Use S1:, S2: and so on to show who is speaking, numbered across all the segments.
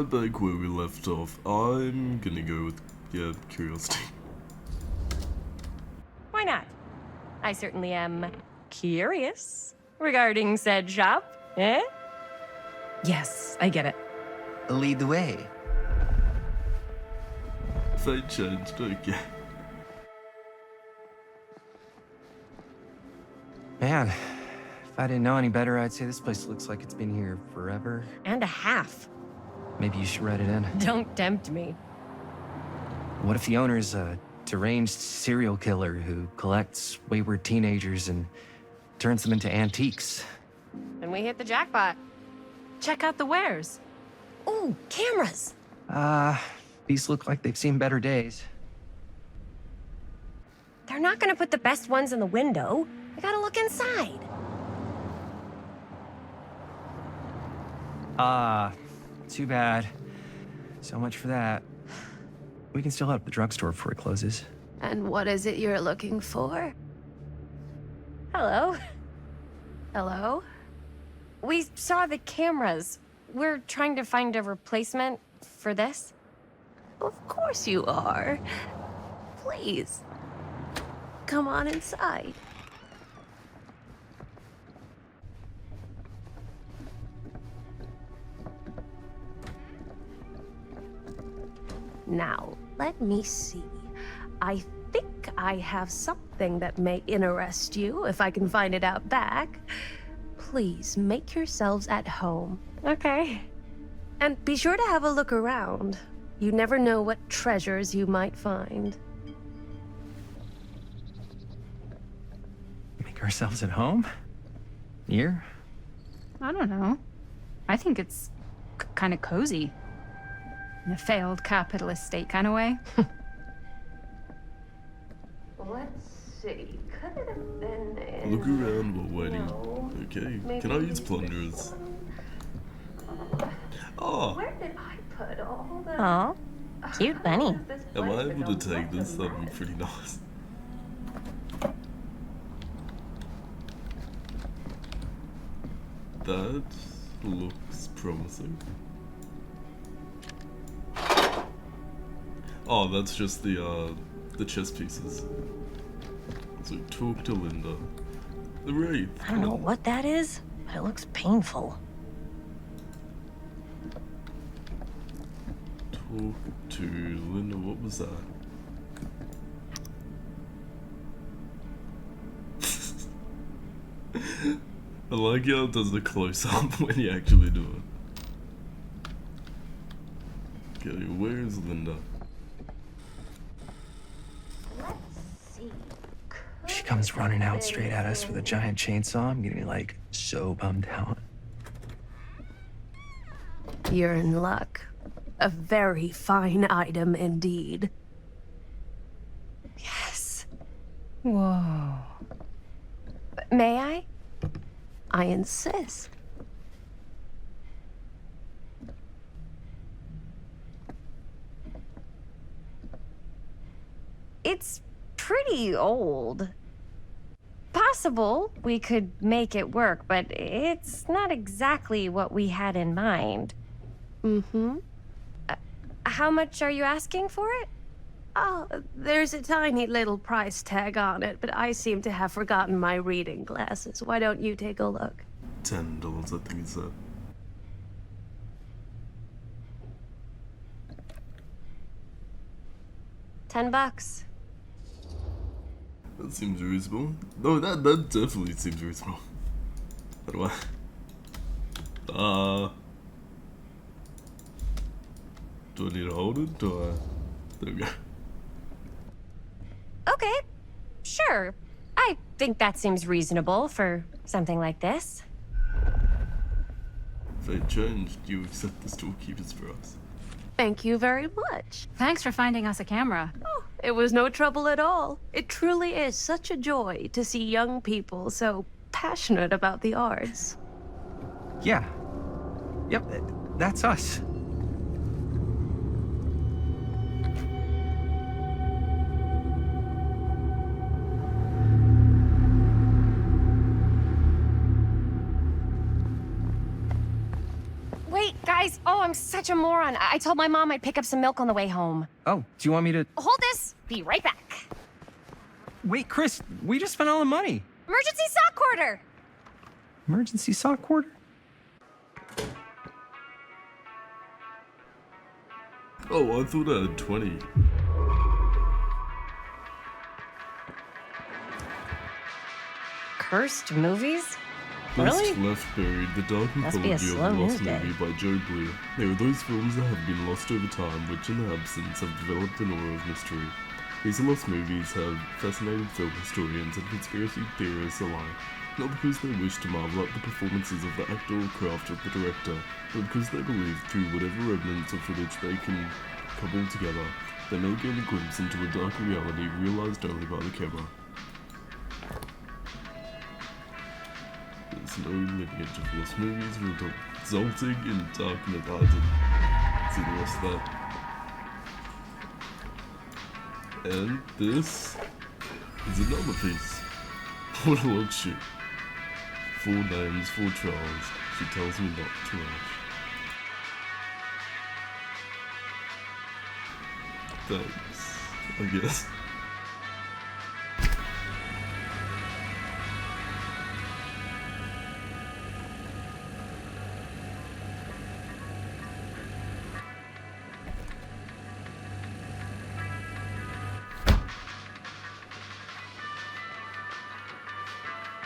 S1: right back where we left off. I'm gonna go with, yeah, curiosity.
S2: Why not? I certainly am curious regarding said shop, eh?
S3: Yes, I get it.
S4: Lead the way.
S1: Fate changed, okay.
S4: Man, if I didn't know any better, I'd say this place looks like it's been here forever.
S2: And a half.
S4: Maybe you should write it in.
S2: Don't tempt me.
S4: What if the owner's a deranged serial killer who collects wayward teenagers and turns them into antiques?
S2: Then we hit the jackpot.
S3: Check out the wares.
S2: Ooh, cameras.
S4: These look like they've seen better days.
S2: They're not gonna put the best ones in the window. I gotta look inside.
S4: Too bad. So much for that. We can still head up the drugstore before it closes.
S5: And what is it you're looking for?
S2: Hello.
S5: Hello?
S2: We saw the cameras. We're trying to find a replacement for this.
S5: Of course you are. Please. Come on inside. Now, let me see. I think I have something that may interest you, if I can find it out back. Please make yourselves at home.
S2: Okay.
S5: And be sure to have a look around. You never know what treasures you might find.
S4: Make ourselves at home? Here?
S3: I don't know. I think it's kind of cozy. In a failed capitalist state kind of way.
S5: Let's see. Could it have been in...
S1: Look around while waiting.
S5: No.
S1: Okay,
S5: Maybe
S1: can I use plunderers? Oh,
S5: Where did I put all the...
S2: Aw, cute bunny.
S1: am I able to take this? That'd be pretty nice. That looks promising. Oh, that's just the chess pieces. So talk to Linda. The Wraith.
S2: I don't know what that is, but it looks painful.
S1: Talk to Linda. What was that? I like how it does the close up when you actually do it. Okay, where is Linda?
S5: Let's see.
S4: She comes running out straight at us with a giant chainsaw. I'm getting like so bummed out.
S5: You're in luck. A very fine item indeed.
S2: Yes.
S3: Whoa.
S2: May I?
S5: I insist.
S2: It's pretty old. Possible we could make it work, but it's not exactly what we had in mind.
S5: Mm-hmm.
S2: How much are you asking for it?
S5: Oh, there's a tiny little price tag on it, but I seem to have forgotten my reading glasses. Why don't you take a look?
S1: $10, I think it's that.
S2: $10.
S1: That seems reasonable. No, that definitely seems reasonable. How do I need to hold it? There we go.
S2: Okay, sure. I think that seems reasonable for something like this.
S1: Fate changed. You accept the storekeepers for us.
S5: Thank you very much.
S3: Thanks for finding us a camera.
S5: Oh, it was no trouble at all. It truly is such a joy to see young people so passionate about the arts.
S4: Yeah. Yep, that's us.
S2: Wait, guys. Oh, I'm such a moron. I told my mom I'd pick up some milk on the way home.
S4: Oh, do you want me to...
S2: Hold this. Be right back.
S4: Wait, Chris, we just spent all the money.
S2: Emergency sock order.
S4: Emergency sock order?
S1: Oh, I thought I had 20.
S2: Cursed movies?
S1: Best
S2: Really?
S1: Left Buried, the dark
S2: Must be a
S1: mythology of
S2: slow
S1: the Lost
S2: news day.
S1: Movie by Joe Blair. They are those films that have been lost over time, which in their absence have developed an aura of mystery. These lost movies have fascinated film historians and conspiracy theorists alike, not because they wish to marvel at the performances of the actor or craft of the director, but because they believe through whatever remnants of footage they can cobble together, they may gain a glimpse into a dark reality realized only by the camera. There's no lineage of lost movies resulting in dark myth. I didn't see the rest of that. And this is another piece. What a love shit. 4 names, 4 trials. She tells me not to rush. Thanks, I guess.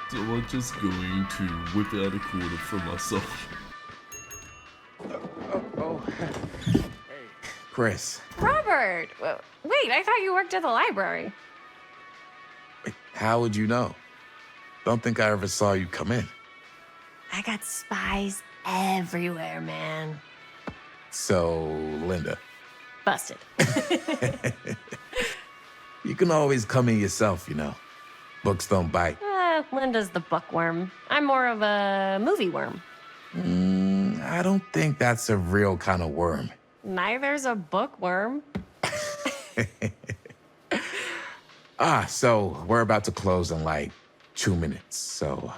S1: So I'm just going to whip out a quarter for myself.
S6: Chris,
S2: Robert! Wait, I thought you worked at the library.
S6: how would you know? Don't think I ever saw you come in.
S2: I got spies everywhere, man.
S6: So, Linda,
S2: Busted.
S6: you can always come in yourself, you know. Books don't bite.
S2: Linda's the bookworm. I'm more of a movie worm.
S6: I don't think that's a real kind of worm.
S2: Neither's a bookworm.
S6: So we're about to close in like 2 minutes, so...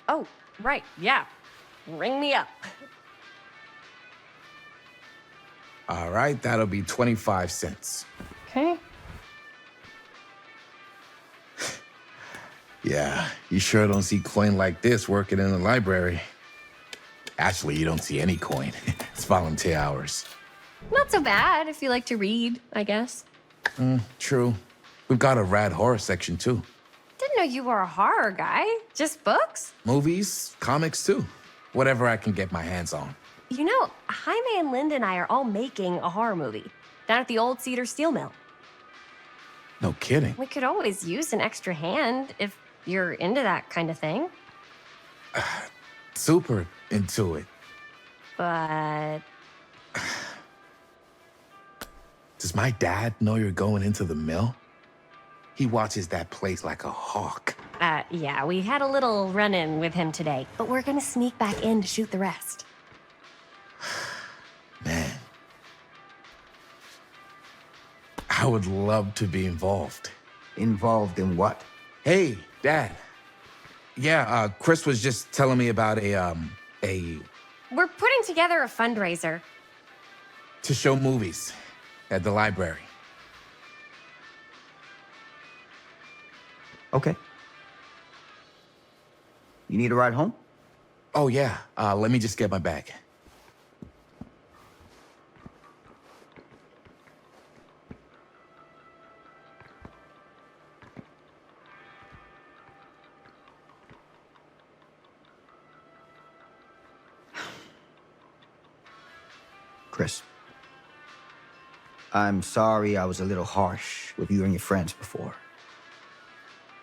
S2: Oh, right, yeah. Ring me up.
S6: All right, that'll be 25 cents.
S2: Okay.
S6: Yeah, you sure don't see coin like this working in the library. Actually, you don't see any coin. It's volunteer hours.
S2: Not so bad if you like to read, I guess.
S6: True. We've got a rad horror section, too.
S2: Didn't know you were a horror guy. Just books?
S6: Movies, comics, too. Whatever I can get my hands on.
S2: You know, Jaime and Linda and I are all making a horror movie down at the old Cedar Steel Mill.
S6: No kidding.
S2: We could always use an extra hand if you're into that kind of thing.
S6: Super into it.
S2: But
S6: Does my dad know you're going into the mill? He watches that place like a hawk.
S2: yeah, we had a little run-in with him today, but we're gonna sneak back in to shoot the rest.
S6: Man. I would love to be involved.
S7: Involved in what?
S6: Hey, Dad. Yeah, Chris was just telling me about a
S2: We're putting together a fundraiser.
S6: to show movies at the library.
S7: Okay. You need a ride home?
S6: Oh, yeah. Let me just get my bag.
S7: Chris. I'm sorry I was a little harsh with you and your friends before.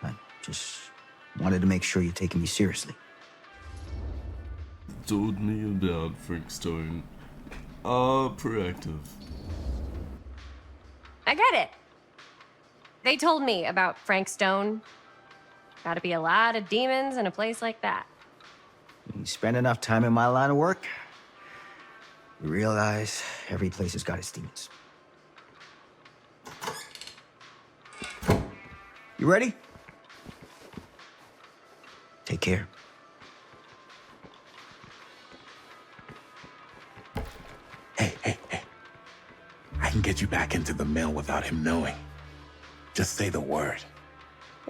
S7: I just wanted to make sure you're taking me seriously.
S1: Told me about Frank Stone. Proactive.
S2: I get it. They told me about Frank Stone. Gotta be a lot of demons in a place like that.
S7: You spend enough time in my line of work, you realize every place has got its demons. You ready? Take care.
S6: get you back into the mill without him knowing. Just say the word.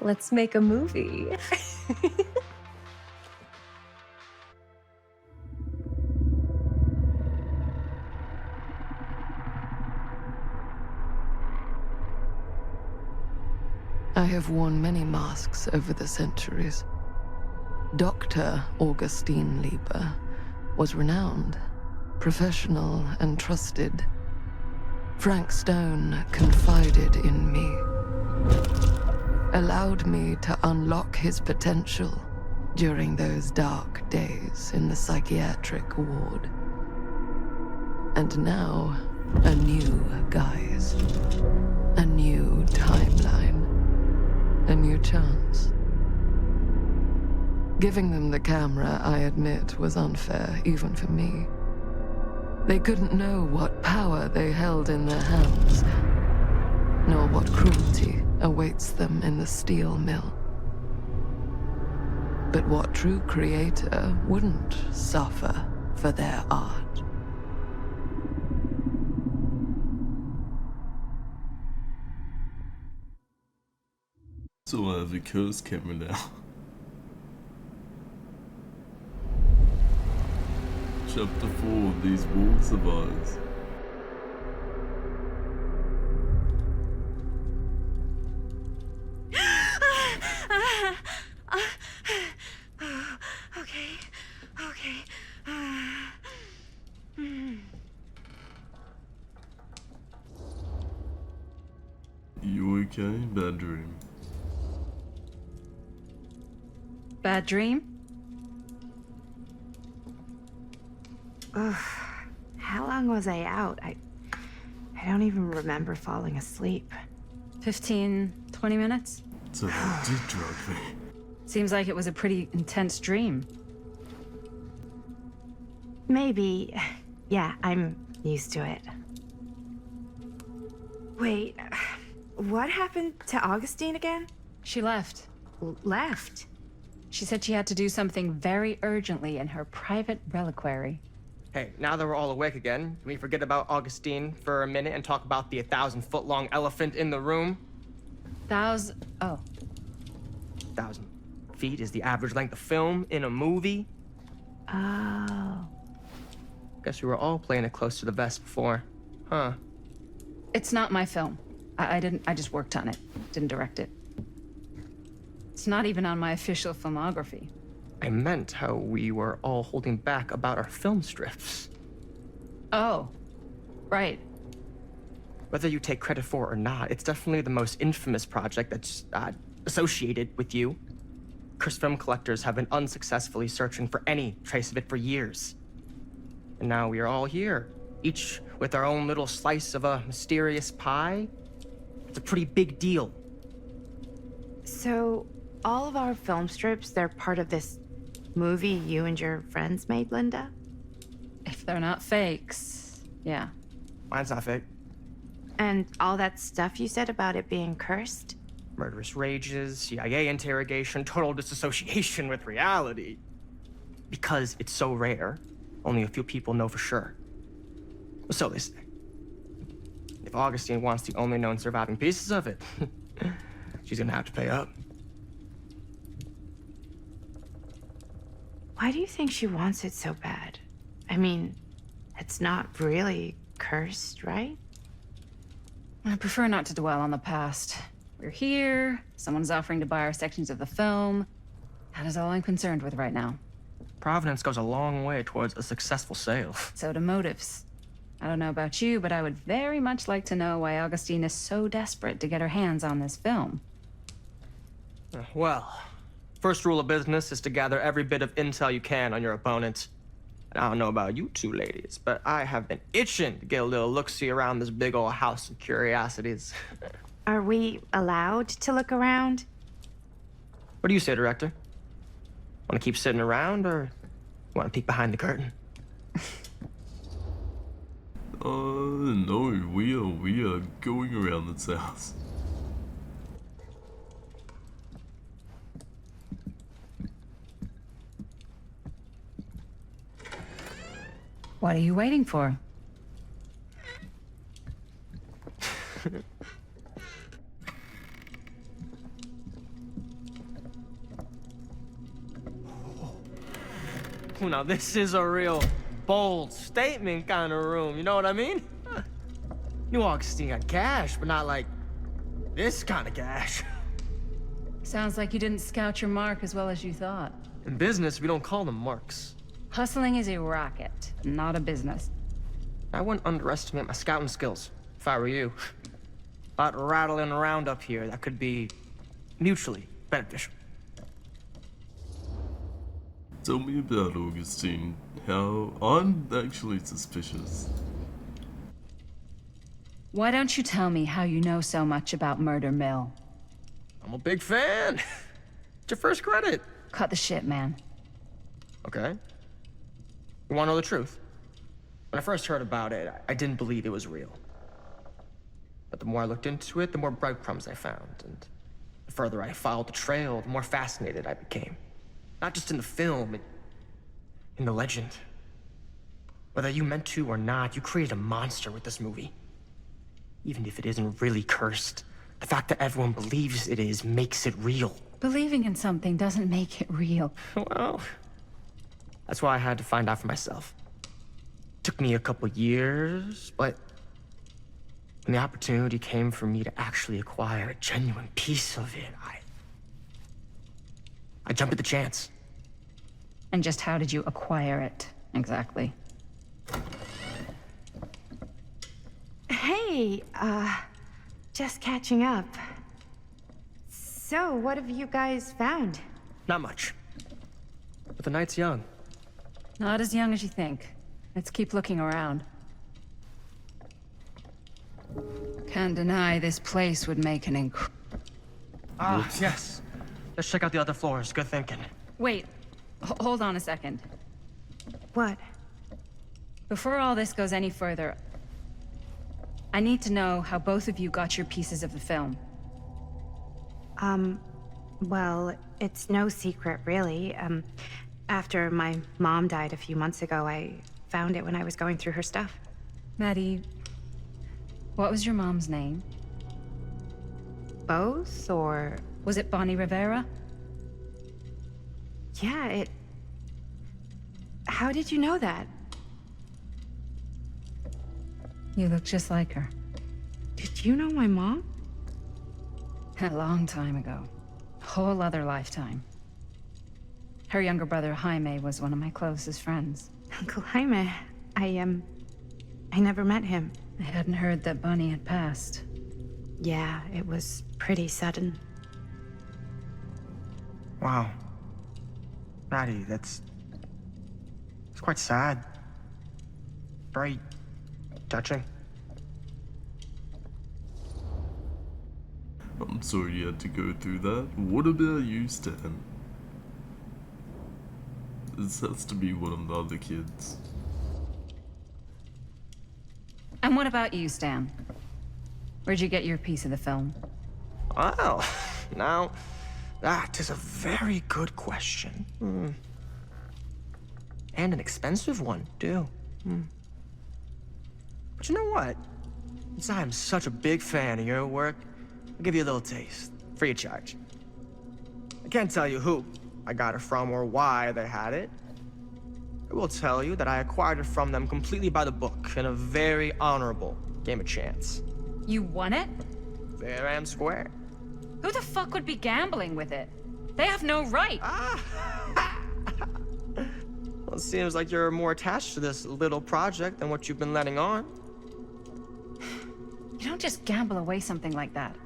S2: Let's make a movie.
S8: I have worn many masks over the centuries. Dr. Augustine Lieber was renowned, professional, and trusted. Frank Stone confided in me, allowed me to unlock his potential during those dark days in the psychiatric ward. And now, a new guise, a new timeline, a new chance. Giving them the camera, I admit, was unfair, even for me. They couldn't know what power they held in their hands, nor what cruelty awaits them in the steel mill. But what true creator wouldn't suffer for their art?
S1: So I have a cursed camera now. Chapter 4, These Walls of Eyes.
S5: Okay.
S1: You okay? Bad dream.
S3: Bad dream?
S9: How long was I out? I don't even remember falling asleep.
S3: 15, 20 minutes?
S1: So they did drug me.
S3: Seems like it was a pretty intense dream.
S9: Maybe. Yeah, I'm used to it. Wait, what happened to Augustine again?
S3: She left.
S9: Left?
S3: She said she had to do something very urgently in her private reliquary.
S10: Hey, now that we're all awake again, can we forget about Augustine for a minute and talk about the 1,000-foot-long elephant in the room?
S3: Oh.
S10: 1,000 feet is the average length of film in a movie.
S9: Oh.
S10: Guess we were all playing it close to the vest before, huh?
S3: It's not my film. I just worked on it. Didn't direct it. It's not even on my official filmography.
S10: I meant how we were all holding back about our film strips.
S3: Oh, right.
S10: Whether you take credit for it or not, it's definitely the most infamous project that's associated with you. Cursed film collectors have been unsuccessfully searching for any trace of it for years. And now we are all here, each with our own little slice of a mysterious pie. It's a pretty big deal.
S9: So, all of our film strips, they're part of this movie you and your friends made, Linda?
S3: If they're not fakes, yeah.
S10: Mine's not fake.
S9: And all that stuff you said about it being cursed?
S10: Murderous rages, CIA interrogation, total disassociation with reality. Because it's so rare, only a few people know for sure. So they say. If Augustine wants the only known surviving pieces of it, she's gonna have to pay up.
S9: Why do you think she wants it so bad? I mean, it's not really cursed, right?
S3: I prefer not to dwell on the past. We're here, someone's offering to buy our sections of the film. That is all I'm concerned with right now.
S10: Providence goes a long way towards a successful sale.
S3: So do motives. I don't know about you, but I would very much like to know why Augustine is so desperate to get her hands on this film.
S10: Well, first rule of business is to gather every bit of intel you can on your opponent. And I don't know about you two ladies, but I have been itching to get a little look-see around this big old house of curiosities.
S9: Are we allowed to look around?
S10: What do you say, director? Want to keep sitting around, or want to peek behind the curtain?
S1: No, we are going around this house.
S3: What are you waiting for?
S10: now this is a real bold statement kind of room, you know what I mean? New Augustine got cash, but not like this kind of cash.
S3: Sounds like you didn't scout your mark as well as you thought.
S10: In business, we don't call them marks.
S3: Hustling is a racket, not a business.
S10: I wouldn't underestimate my scouting skills, if I were you. A lot rattling around up here that could be mutually beneficial.
S1: Tell me about Augustine. How I'm actually suspicious.
S3: Why don't you tell me how you know so much about Murder Mill?
S10: I'm a big fan. It's your first credit.
S3: Cut the shit, man.
S10: Okay. You wanna know the truth? When I first heard about it, I didn't believe it was real. But the more I looked into it, the more breadcrumbs I found, and the further I followed the trail, the more fascinated I became. Not just in the film, in the legend. Whether you meant to or not, you created a monster with this movie. Even if it isn't really cursed, the fact that everyone believes it is makes it real.
S3: Believing in something doesn't make it real.
S10: Well, that's why I had to find out for myself. Took me a couple years, but when the opportunity came for me to actually acquire a genuine piece of it, I jumped at the chance.
S3: And just how did you acquire it, exactly?
S9: Hey, just catching up. So, what have you guys found?
S10: Not much. But the night's young.
S3: Not as young as you think. Let's keep looking around. Can't deny this place would make an
S10: Yes. Let's check out the other floors. Good thinking.
S3: Wait, hold on a second.
S9: What?
S3: Before all this goes any further, I need to know how both of you got your pieces of the film.
S9: Well, it's no secret, really. After my mom died a few months ago, I found it when I was going through her stuff.
S3: Maddie, what was your mom's name?
S9: Both, or...
S3: Was it Bonnie Rivera?
S9: Yeah, How did you know that?
S3: You look just like her.
S9: Did you know my mom?
S3: A long time ago. Whole other lifetime. Her younger brother, Jaime, was one of my closest friends.
S9: Uncle Jaime. I never met him.
S3: I hadn't heard that Bonnie had passed.
S9: Yeah, it was pretty sudden.
S10: Wow. Maddie, it's quite sad. Very touching.
S1: I'm sorry you had to go through that. What about you, Stan? This has to be one of the other kids.
S3: And what about you, Stan? Where'd you get your piece of the film?
S10: Well, now, that is a very good question. And an expensive one, too. But you know what? Since I am such a big fan of your work, I'll give you a little taste, free of charge. I can't tell you who I got it from or why they had it. I will tell you that I acquired it from them completely by the book in a very honorable game of chance.
S3: You won it?
S10: Fair and square.
S3: Who the fuck would be gambling with it? They have no right.
S10: Well, it seems like you're more attached to this little project than what you've been letting on.
S3: You don't just gamble away something like that.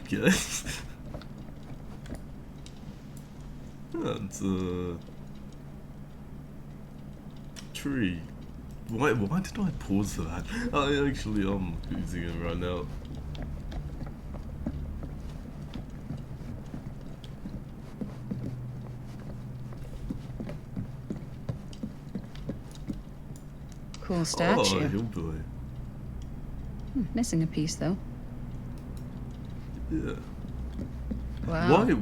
S1: Okay. That's a tree. Why did I pause for that? I actually using it right now.
S3: Cool statue.
S1: Oh, hillbilly.
S3: Missing a piece, though.
S1: Yeah.
S3: Wow.
S1: Why are there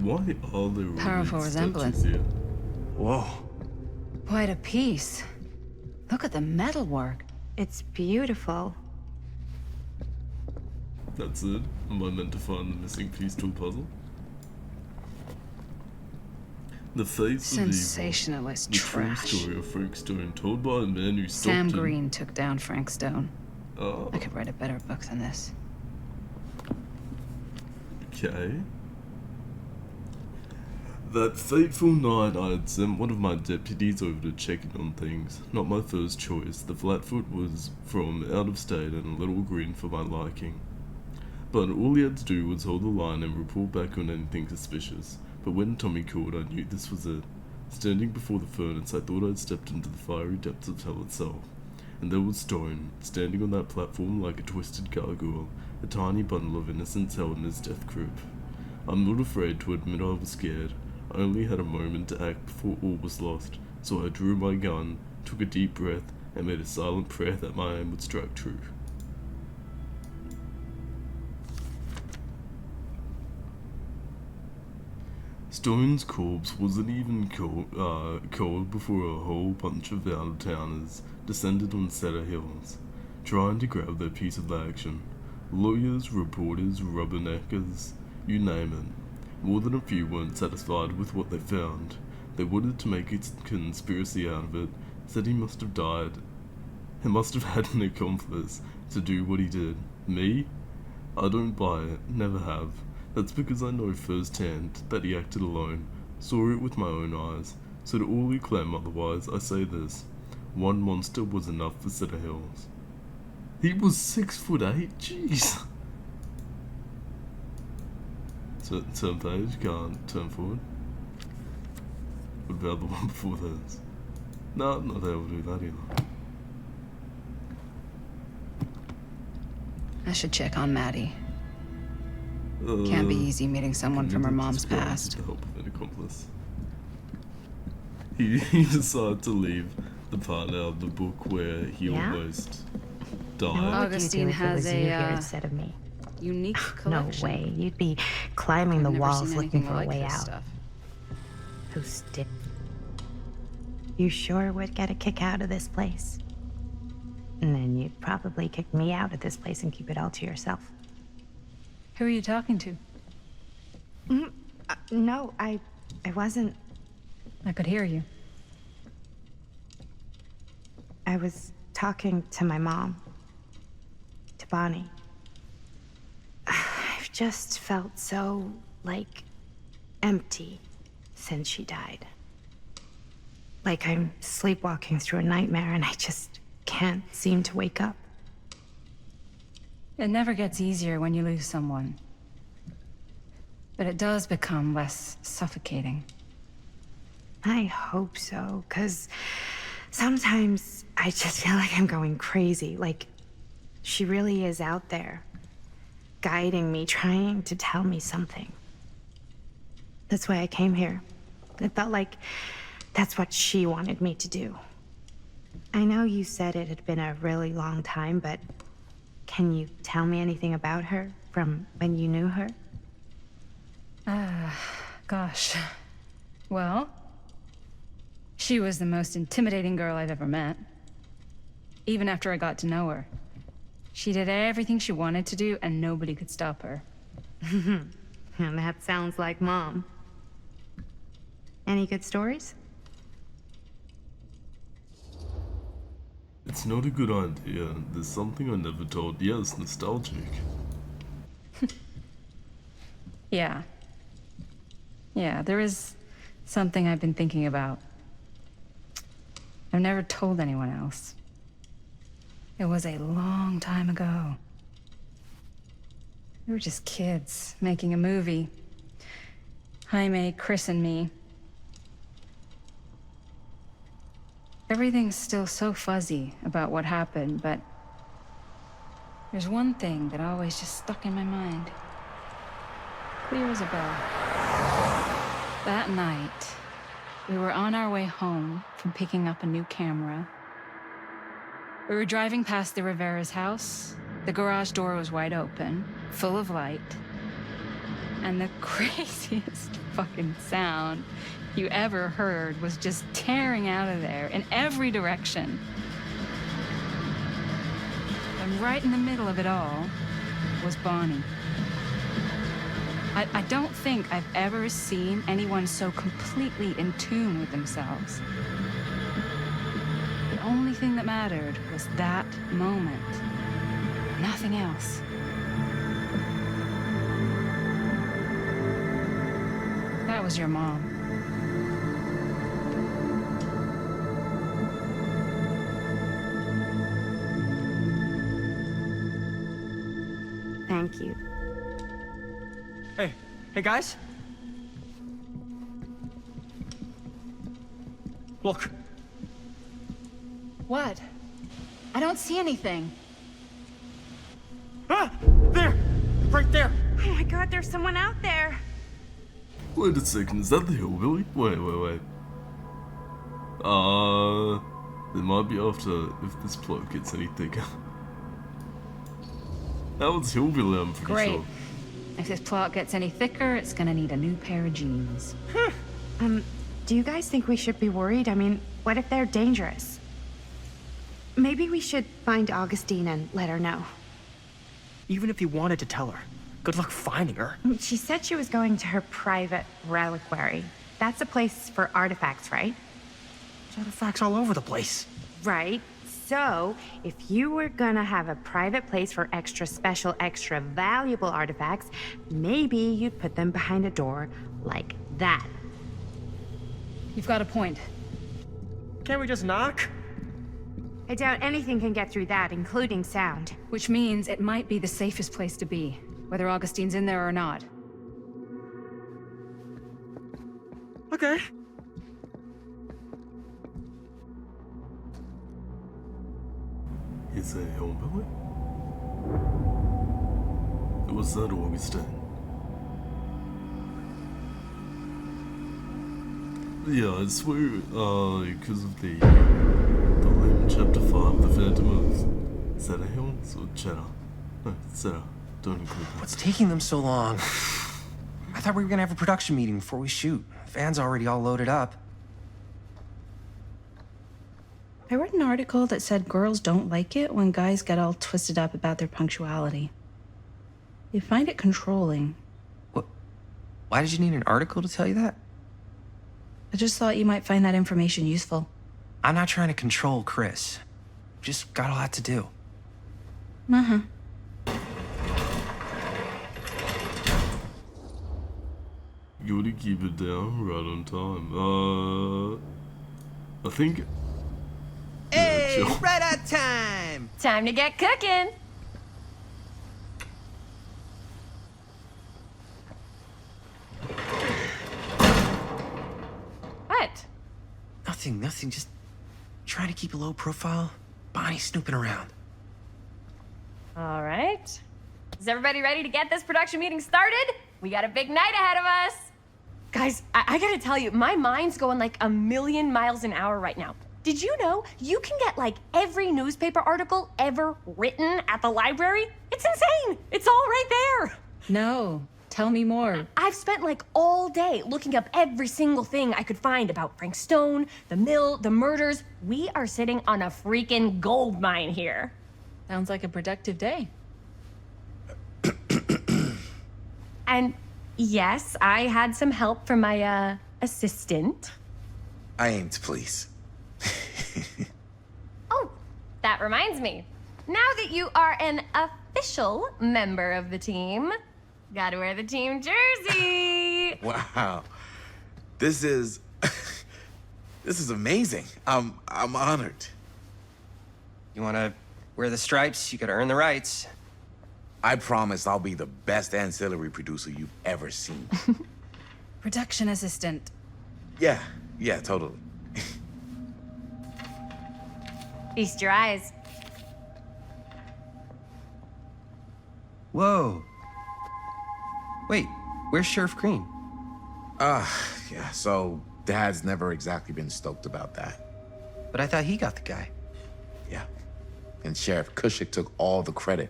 S3: Powerful
S1: all these
S3: resemblance.
S1: statues here?
S10: Whoa.
S3: Quite a piece. Look at the metalwork.
S9: It's beautiful.
S1: That's it? Am I meant to find the missing piece to a puzzle? The Fates of Evil.
S3: Sensationalist
S1: The true
S3: trash.
S1: story of Frank Stone, told by a man who stopped
S3: Sam
S1: in-
S3: Green took down Frank Stone.
S1: Oh,
S3: I could write a better book than this.
S1: okay. That fateful night, I had sent one of my deputies over to check in on things. Not my first choice. The Flatfoot was from out of state and a little green for my liking. But all he had to do was hold the line and report back on anything suspicious. But when Tommy called, I knew this was it. Standing before the furnace, I thought I'd stepped into the fiery depths of hell itself. And there was Stone, standing on that platform like a twisted gargoyle, a tiny bundle of innocence held in his death grip. I'm not afraid to admit I was scared. I only had a moment to act before all was lost, so I drew my gun, took a deep breath, and made a silent prayer that my aim would strike true. Stone's corpse wasn't even cold before a whole bunch of out-of-towners descended on Cedar Hills, trying to grab their piece of action. Lawyers, reporters, rubberneckers, you name it. More than a few weren't satisfied with what they found. They wanted to make a conspiracy out of it, said he must have died. He must have had an accomplice to do what he did. Me? I don't buy it, never have. That's because I know firsthand that he acted alone, saw it with my own eyes. So to all who claim otherwise, I say this. One monster was enough for Cedar Hills. He was 6'8", jeez. Turn page, can't turn forward. What about the one before this? No, I'm not able to do that either.
S3: I should check on Maddie. Can't be easy meeting someone from her mom's past.
S1: To help with an accomplice. He decided to leave the part out of the book where he
S9: Yeah?
S1: almost
S9: Now, what
S1: died.
S9: would you
S3: Augustine
S9: do if it
S3: has
S9: was
S3: a,
S9: you here
S3: uh,
S9: instead of me?
S3: Unique
S9: No
S3: collection.
S9: way. You'd be climbing
S3: I've
S9: the
S3: never
S9: walls
S3: seen
S9: looking
S3: anything
S9: for a
S3: like
S9: way
S3: this
S9: out.
S3: stuff.
S9: Who still? You sure would get a kick out of this place. And then you'd probably kick me out of this place and keep it all to yourself.
S3: Who are you talking to?
S9: No, I wasn't.
S3: I could hear you.
S9: I was talking to my mom. To Bonnie. I've just felt so, like, empty since she died. Like I'm sleepwalking through a nightmare and I just can't seem to wake up.
S3: It never gets easier when you lose someone. But it does become less suffocating.
S9: I hope so, because sometimes I just feel like I'm going crazy. Like, she really is out there, guiding me, trying to tell me something. That's why I came here. It felt like that's what she wanted me to do. I know you said it had been a really long time, but can you tell me anything about her from when you knew her?
S3: Gosh. Well, she was the most intimidating girl I've ever met. Even after I got to know her. She did everything she wanted to do, and nobody could stop her.
S9: And that sounds like Mom. Any good stories?
S1: It's not a good idea. There's something I never told. Yes, nostalgic.
S3: Yeah. Yeah, there is something I've been thinking about. I've never told anyone else. It was a long time ago. We were just kids making a movie. Jaime, Chris, and me. Everything's still so fuzzy about what happened, but there's one thing that always just stuck in my mind. Clear as a bell. That night, we were on our way home from picking up a new camera. We were driving past the Rivera's house. The garage door was wide open, full of light. And the craziest fucking sound you ever heard was just tearing out of there in every direction. And right in the middle of it all was Bonnie. I don't think I've ever seen anyone so completely in tune with themselves. The only thing that mattered was that moment. Nothing else. That was your mom.
S9: Thank you.
S10: Hey guys. Look.
S3: What? I don't see anything.
S10: Ah! There! Right there!
S9: Oh my god, there's someone out there.
S1: Wait a second, is that the hillbilly? Wait. They might be after if this plot gets any thicker. That was hillbilly, I'm pretty
S3: Great.
S1: sure.
S3: If this plot gets any thicker, it's gonna need a new pair of jeans.
S9: Do you guys think we should be worried? I mean, what if they're dangerous? Maybe we should find Augustine and let her know.
S10: Even if you wanted to tell her, good luck finding her.
S9: She said she was going to her private reliquary. That's a place for artifacts, right?
S10: There's artifacts all over the place.
S9: Right. So, if you were gonna have a private place for extra special, extra valuable artifacts, maybe you'd put them behind a door like that.
S3: You've got a point.
S10: Can't we just knock?
S9: I doubt anything can get through that, including sound.
S3: Which means it might be the safest place to be, whether Augustine's in there or not.
S10: Okay.
S1: Is a hillbilly? Was that Augustine? Yeah, I swear, because of the Limb Chapter 5, The Phantom of Zeta Hills or Cheddar? No, Zeta. Don't include that.
S4: What's taking them so long? I thought we were gonna have a production meeting before we shoot. Van's already all loaded up.
S11: I read an article that said girls don't like it when guys get all twisted up about their punctuality. They find it controlling.
S4: What? Why did you need an article to tell you that?
S11: I just thought you might find that information useful.
S4: I'm not trying to control Chris. Just got a lot to do.
S11: Uh-huh.
S1: Gotta keep it down right on time. I think...
S4: Hey,
S1: chill.
S4: right on time!
S2: Time to get cooking. What?
S4: Nothing. Just trying to keep a low profile. Bonnie snooping around.
S2: All right. Is everybody ready to get this production meeting started? We got a big night ahead of us. Guys, I gotta tell you, my mind's going like a million miles an hour right now. Did you know you can get like every newspaper article ever written at the library? It's insane. It's all right there.
S11: No. Tell me more.
S2: I've spent like all day looking up every single thing I could find about Frank Stone, the mill, the murders. We are sitting on a freaking gold mine here.
S11: Sounds like a productive day.
S2: And yes, I had some help from my assistant.
S6: I aim to please.
S2: Oh, that reminds me. Now that you are an official member of the team, gotta wear the team jersey.
S6: Wow. This is amazing. I'm honored.
S4: You wanna wear the stripes? You gotta earn the rights.
S6: I promise I'll be the best ancillary producer you've ever seen.
S11: Production assistant.
S6: Yeah, totally.
S2: Feast your eyes.
S4: Whoa. Wait, where's Sheriff Green?
S6: Yeah, so Dad's never exactly been stoked about that.
S4: But I thought he got the guy.
S6: Yeah. And Sheriff Cushik took all the credit.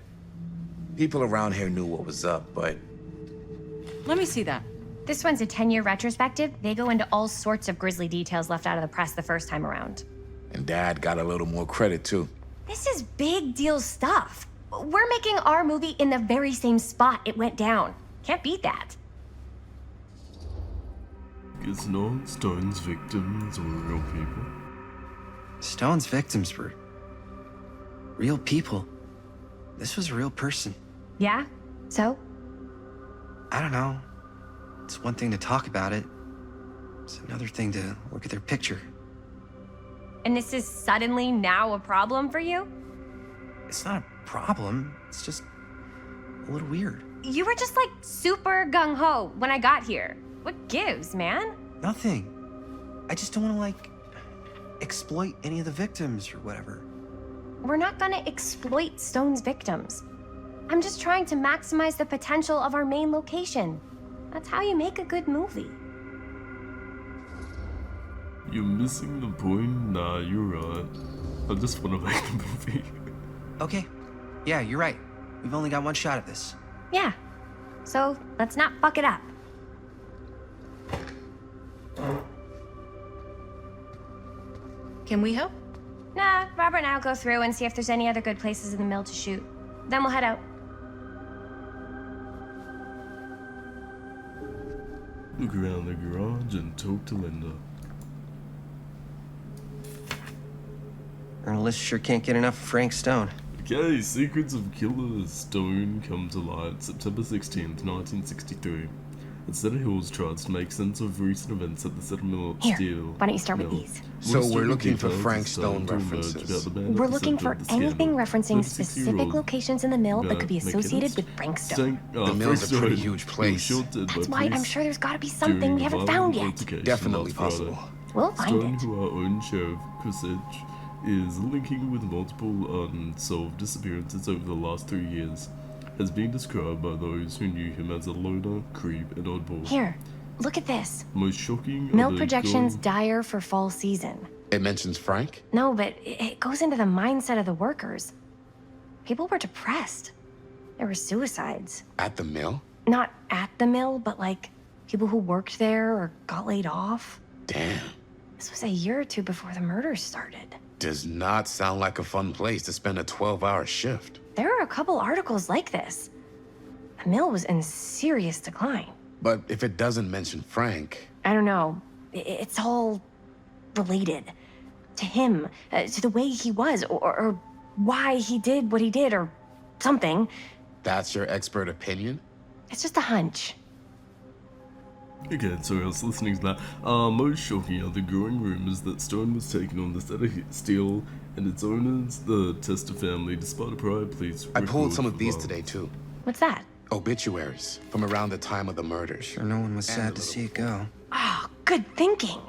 S6: People around here knew what was up, but...
S11: Let me see that.
S2: This one's a 10-year retrospective. They go into all sorts of grisly details left out of the press the first time around.
S6: And Dad got a little more credit, too.
S2: This is big deal stuff. We're making our movie in the very same spot it went down. Can't beat that.
S1: Guess not. Stone's victims were real people.
S4: Stone's victims were real people. This was a real person.
S2: Yeah? So?
S4: I don't know. It's one thing to talk about it. It's another thing to look at their picture.
S2: And this is suddenly now a problem for you?
S4: It's not a problem. It's just a little weird.
S2: You were just like super gung-ho when I got here. What gives, man?
S4: Nothing. I just don't want to, like, exploit any of the victims or whatever.
S2: We're not gonna exploit Stone's victims. I'm just trying to maximize the potential of our main location. That's how you make a good movie.
S1: You're missing the point. Nah, you're right. I just want to make the movie.
S4: Okay. Yeah, you're right. We've only got one shot at this.
S2: Yeah. So let's not fuck it up.
S11: Can we help?
S2: Nah, Robert and I'll go through and see if there's any other good places in the mill to shoot. Then we'll head out.
S1: Look around the garage and talk to Linda.
S4: Ernest sure can't get enough of Frank Stone.
S1: Okay, Secrets of Killer Stone come to light September 16th, 1963. The Cedar Hills tries to make sense of recent events at the Cedar Mill
S2: Here,
S1: Steel.
S2: why don't you start with
S1: Mill.
S2: these?
S6: So
S1: Most
S6: we're
S1: of the
S6: looking for
S1: details
S6: Frank
S1: are starting
S6: Stone
S1: to emerge
S6: references.
S1: about the man at
S2: We're
S1: the
S2: looking
S1: center
S2: for
S1: of the
S2: anything
S1: scandal.
S2: referencing specific
S1: 36-year-old
S2: locations in the mill that could be associated with Frank Stone.
S6: The mill's a pretty huge place.
S2: That's why I'm sure there's gotta be something we haven't found yet.
S6: Definitely possible.
S2: We'll find
S1: Stone,
S2: it.
S1: who our own sheriff, Kosich, is linking with multiple unsolved disappearances over the last 3 years, has been described by those who knew him as a loner, creep, and oddball.
S2: Here, look at this.
S1: Most shocking are
S2: Mill
S1: the
S2: projections
S1: glowing-
S2: dire for fall season.
S6: It mentions Frank?
S2: No, but it goes into the mindset of the workers. People were depressed. There were suicides.
S6: At the mill?
S2: Not at the mill, but like people who worked there or got laid off.
S6: Damn.
S2: This was a year or two before the murders started.
S6: Does not sound like a fun place to spend a 12-hour shift.
S2: There are a couple articles like this. The mill was in serious decline.
S6: But if it doesn't mention Frank,
S2: I don't know. It's all related to him, to the way he was, or why he did what he did, or something.
S6: that's your expert opinion?
S2: It's just a hunch.
S1: Okay, sorry, I was listening to that. Most shocking are the growing rumors that Stone was taken on the Cedar Steel and its owners, the Tester family, despite a prior police
S6: I pulled
S1: record
S6: some
S1: for
S6: of these
S1: violence.
S6: today, too.
S2: What's that?
S6: Obituaries from around the time of the murders.
S4: Sure, no one was
S6: And
S4: sad
S6: a
S4: to
S6: little
S4: see it go.
S2: Oh, good thinking.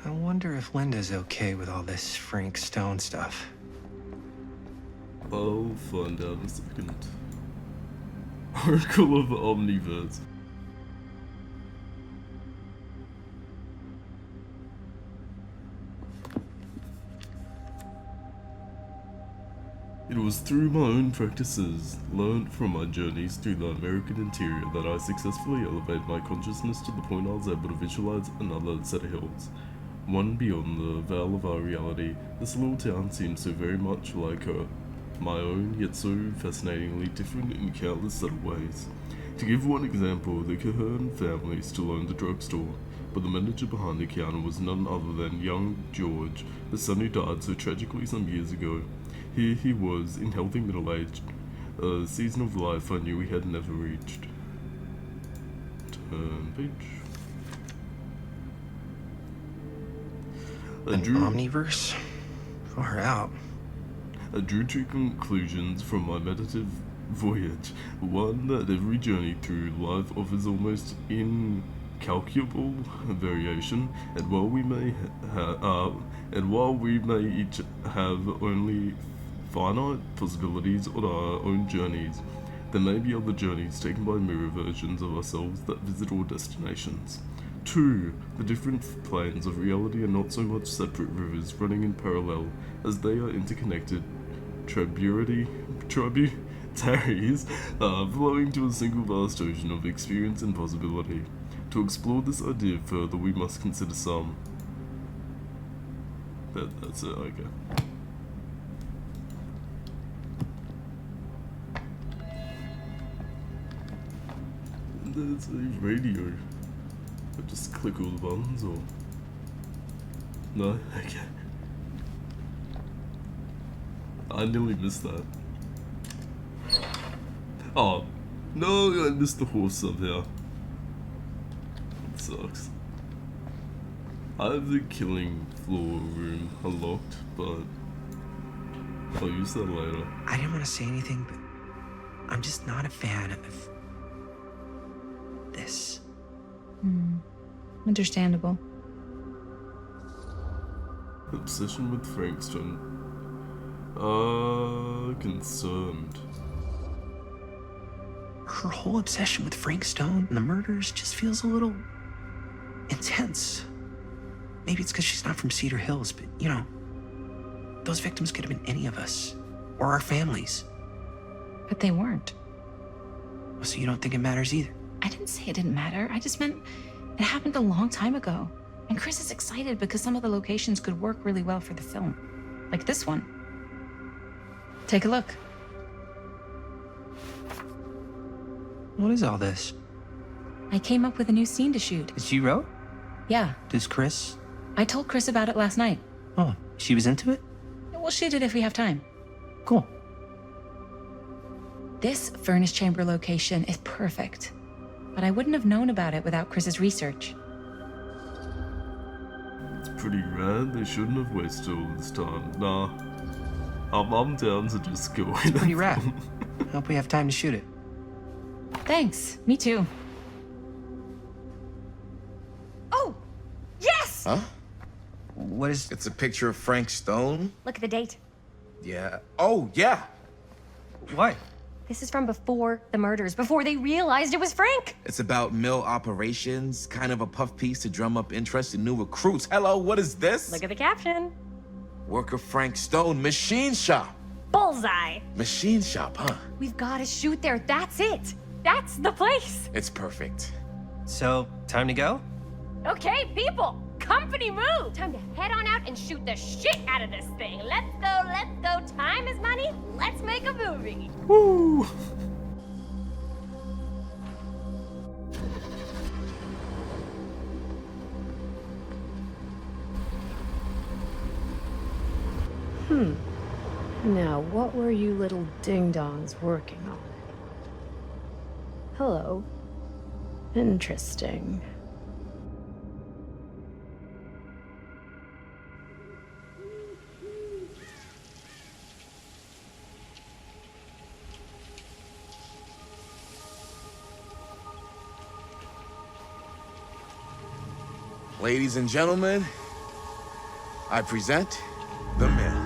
S4: I wonder if Linda's okay with all this Frank Stone stuff.
S1: I'll find out in a second. Oracle of the Omniverse. It was through my own practices, learned from my journeys through the American interior, that I successfully elevated my consciousness to the point I was able to visualize another set of hills. One beyond the veil of our reality. This little town seemed so very much like her. My own, yet so fascinatingly different in countless subtle ways. To give one example, the Cahern family still owned a drugstore, but the manager behind the counter was none other than young George, the son who died so tragically some years ago. Here he was, in healthy middle age, a season of life I knew we had never reached. Turn page.
S4: An Omniverse? Far out.
S1: I drew two conclusions from my meditative voyage. One, that every journey through life offers almost incalculable variation, and while we may each have only finite possibilities on our own journeys, there may be other journeys taken by mirror versions of ourselves that visit all destinations. 2. The different planes of reality are not so much separate rivers running in parallel as they are interconnected tributaries flowing to a single vast ocean of experience and possibility. To explore this idea further, we must consider some. That's it, okay. There's a radio. I just click all the buttons or... No? Okay. I nearly missed that. Oh, no, I missed the horse somehow. It sucks. I have the killing floor room unlocked, but I'll use that later.
S12: I didn't want to say anything, but I'm just not a fan of this.
S11: Understandable.
S1: Obsession with Frankston. Concerned.
S12: Her whole obsession with Frank Stone and the murders just feels a little intense. Maybe it's because she's not from Cedar Hills, but you know, those victims could have been any of us or our families.
S11: But they weren't.
S12: So you don't think it matters either?
S11: I didn't say it didn't matter. I just meant it happened a long time ago. And Chris is excited because some of the locations could work really well for the film. Like this one. Take a look.
S12: What is all this?
S11: I came up with a new scene to shoot.
S12: That you wrote?
S11: Yeah.
S12: Does Chris?
S11: I told Chris about it last night.
S12: Oh, she was into it?
S11: We'll shoot it if we have time.
S12: Cool.
S11: This furnace chamber location is perfect. But I wouldn't have known about it without Chris's research.
S1: It's pretty rad. They shouldn't have wasted all this time. Nah. I'm down to just go in.
S12: It's pretty rad. Hope we have time to shoot it.
S11: Thanks. Me too.
S2: Oh! Yes!
S6: Huh?
S12: What is...
S6: It's a picture of Frank Stone?
S2: Look at the date.
S6: Yeah. Oh, yeah.
S12: Why?
S2: This is from before the murders, before they realized it was Frank.
S6: It's about mill operations, kind of a puff piece to drum up interest in new recruits. Hello, what is this?
S2: Look at the caption.
S6: Work of Frank Stone, machine shop.
S2: Bullseye.
S6: Machine shop, huh?
S2: We've got to shoot there. That's it. That's the place.
S6: It's perfect.
S4: So, time to go?
S2: Okay, people. Company move. Time to head on out and shoot the shit out of this thing. Let's go, let's go. Time is money. Let's make a movie.
S1: Woo!
S5: Now, what were you little ding-dongs working on? Hello. Interesting.
S6: Ladies and gentlemen, I present The Mill.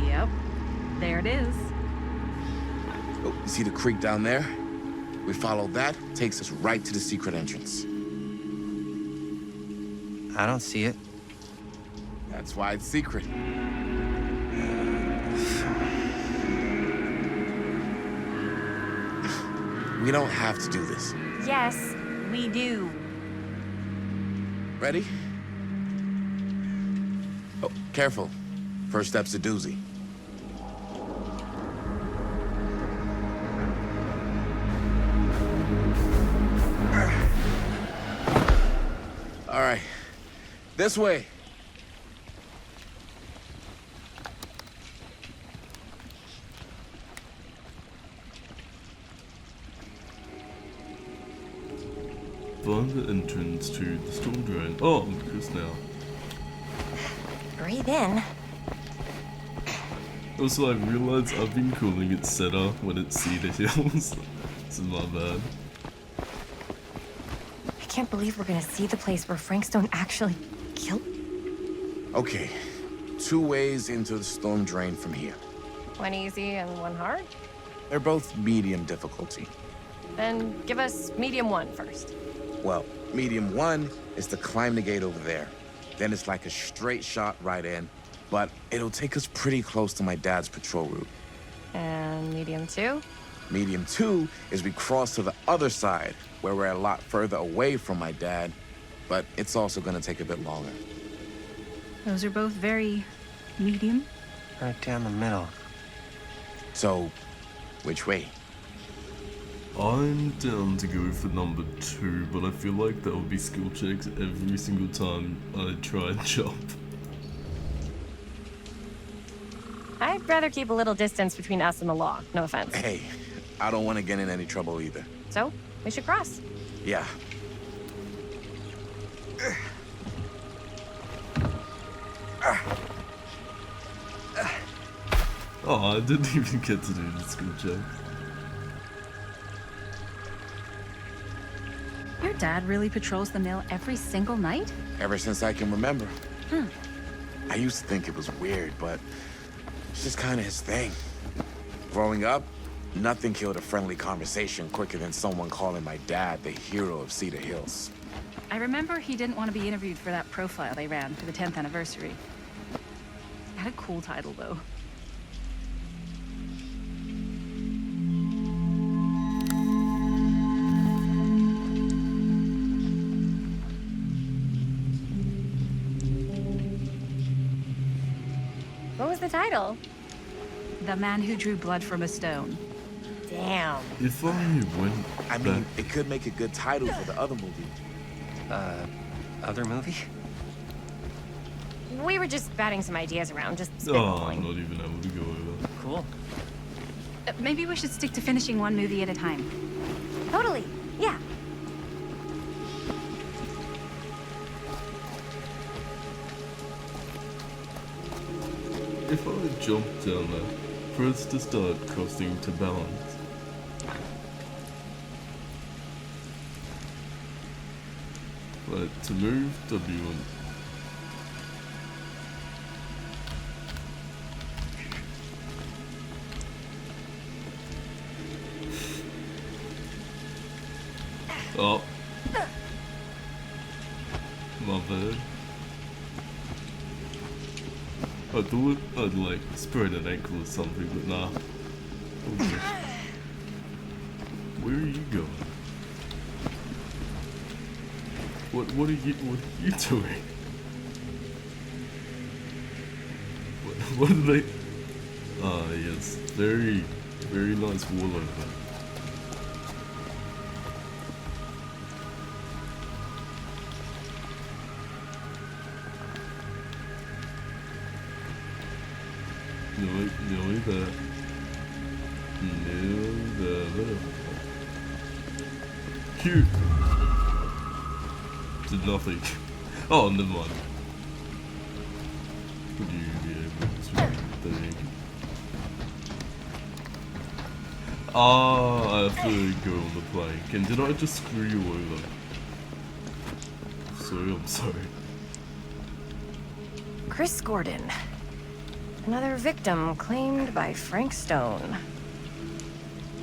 S2: Yep. There it is.
S6: Oh, you see the creek down there? We follow that, takes us right to the secret entrance.
S4: I don't see it.
S6: That's why it's secret. We don't have to do this.
S2: Yes, we do.
S6: Ready? Oh, careful. First step's a doozy. All right. This way.
S1: Find the entrance to the storm drain. Oh, I'm Chris now.
S2: Breathe in.
S1: Also, I realized I've been calling it Cedar when it's Cedar Hills. This is my bad.
S2: I can't believe we're gonna see the place where Frank Stone actually killed.
S6: Okay. 2 ways into the storm drain from here.
S2: One easy and one hard?
S6: They're both medium difficulty.
S2: Then give us medium one first.
S6: Well, medium 1 is to climb the gate over there. Then it's like a straight shot right in, but it'll take us pretty close to my dad's patrol route.
S2: And medium two?
S6: Medium 2 is we cross to the other side, where we're a lot further away from my dad, but it's also gonna take a bit longer.
S11: Those are both very medium.
S4: Right down the middle.
S6: So, which way?
S1: I'm down to go for number 2, but I feel like there will be skill checks every single time I try and jump.
S2: I'd rather keep a little distance between us and the law. No offense.
S6: Hey, I don't want to get in any trouble either.
S2: So, we should cross.
S6: Yeah.
S1: Oh, I didn't even get to do the skill checks.
S3: Your dad really patrols the mill every single night?
S6: Ever since I can remember. I used to think it was weird, but it's just kind of his thing. Growing up, nothing killed a friendly conversation quicker than someone calling my dad the hero of Cedar Hills.
S3: I remember he didn't want to be interviewed for that profile they ran for the 10th anniversary. It had a cool title, though.
S2: What was the title?
S3: The Man Who Drew Blood from a Stone.
S2: Damn.
S1: If I went
S6: I mean, it could make a good title for the other movie.
S4: Other movie?
S2: We were just batting some ideas around, just
S1: Oh,
S2: spitballing.
S1: I'm not even able to go over.
S4: Cool.
S3: Maybe we should stick to finishing one movie at a time.
S2: Totally. Yeah.
S1: If I jump down there, press to start crossing to balance. But to move, W1. Oh. My bad. I thought I'd like sprain an ankle or something, but nah. Okay. Where are you going? What are you doing? What are they? Ah, yes, very nice wall over there. Nearly there. Nearly there. Cute. Did nothing. Oh, never mind. Would you be able to think? Ah, I have to go on the plank. And did I just screw you over? Sorry, I'm sorry.
S2: Chris Gordon. Another victim claimed by Frank Stone.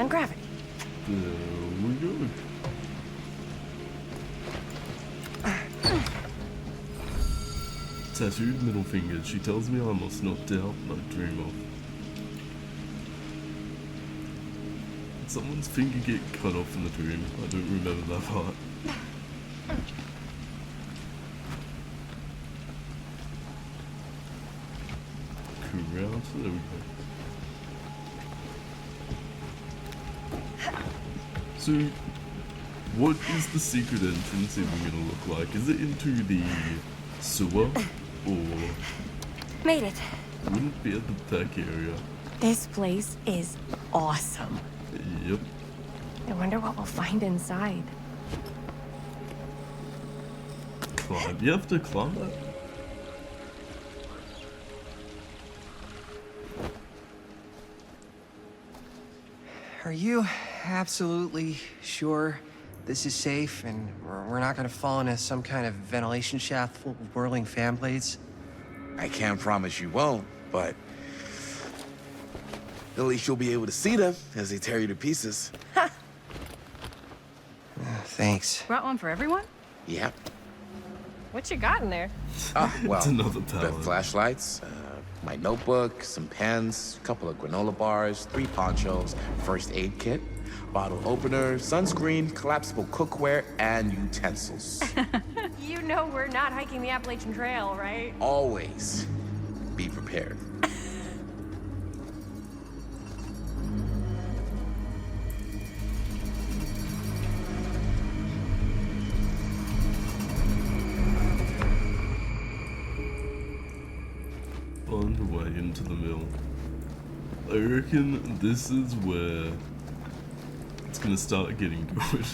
S2: And gravity.
S1: There we go. Tattooed middle finger. She tells me I must not doubt what I dream of. Did someone's finger get cut off in the dream? I don't remember that part. Corral, so there we go. So, what is the secret entrance even gonna look like? Is it into the sewer? Or
S2: Made it.
S1: wouldn't it be at the back area?
S2: This place is awesome.
S1: Yep.
S2: I wonder what we'll find inside.
S1: Climb. You have to climb that?
S4: Are you absolutely sure this is safe and we're not gonna fall into some kind of ventilation shaft full of whirling fan blades?
S6: I can't promise you won't, but at least you'll be able to see them as they tear you to pieces.
S4: Thanks.
S3: Brought one for everyone?
S6: Yep.
S2: What you got in there?
S6: Ah, well,
S1: It's another
S6: the
S1: palette.
S6: flashlights, my notebook, some pens, a couple of granola bars, 3 ponchos, first aid kit, bottle opener, sunscreen, collapsible cookware, and utensils.
S2: You know we're not hiking the Appalachian Trail, right?
S6: Always be prepared.
S1: into the mill. I reckon this is where it's gonna start getting good.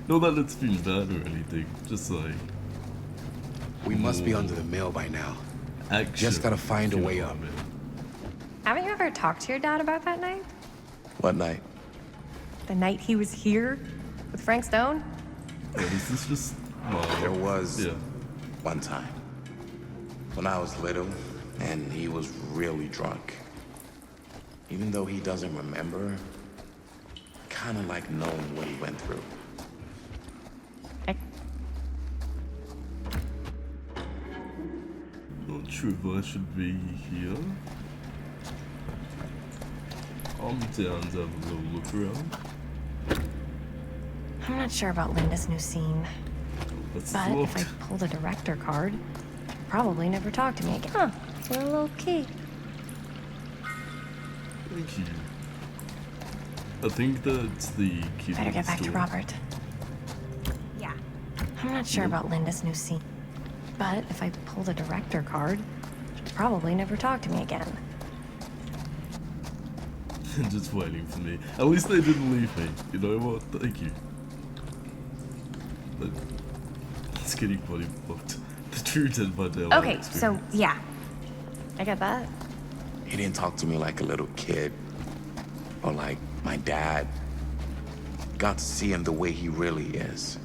S1: Not that it's been bad or anything, just like...
S6: We must be under the mill by now.
S1: Action.
S6: Just gotta find a way up.
S2: Haven't you ever talked to your dad about that night?
S6: What night?
S2: The night he was here with Frank Stone?
S1: What is this just...
S6: There was one time when I was little and he was really drunk. Even though he doesn't remember, kind of like knowing what he went through.
S1: Not sure if I should be here. I'm down to have a little look around.
S2: I'm not sure about Linda's new scene.
S1: Let's
S2: But
S1: look.
S2: if I pull the director card, she'll probably never talk to me again. Huh, it's a little key.
S1: Thank you. I think that's the key.
S2: Better get back to Robert. Yeah. I'm not sure about Linda's new scene. But if I pull the director card, she'll probably never talk to me again.
S1: Just waiting for me. At least they didn't leave me. You know what? Thank you. But it's getting body blocked. The true Dead by Daylight
S2: Okay,
S1: experience.
S2: so yeah. I get that.
S6: He didn't talk to me like a little kid or like my dad. Got to see him the way he really is.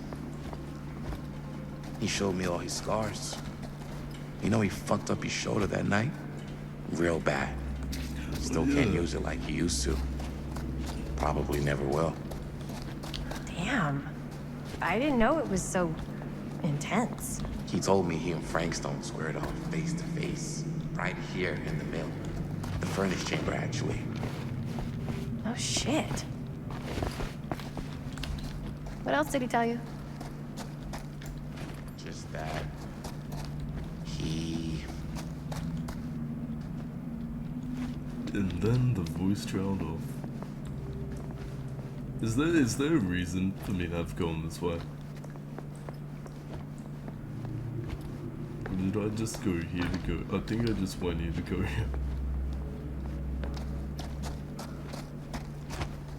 S6: He showed me all his scars. You know, he fucked up his shoulder that night real bad. Still can't use it like he used to. Probably never will.
S2: Damn. I didn't know it was so intense.
S6: He told me he and Frank Stone squared off face to face, right here in the mill. The furnace chamber, actually.
S2: Oh shit. What else did he tell you?
S6: Just that he...
S1: And then the voice trailed off. Is there a reason for me to have gone this way? Or did I just go here to go? I think I just went here to go here.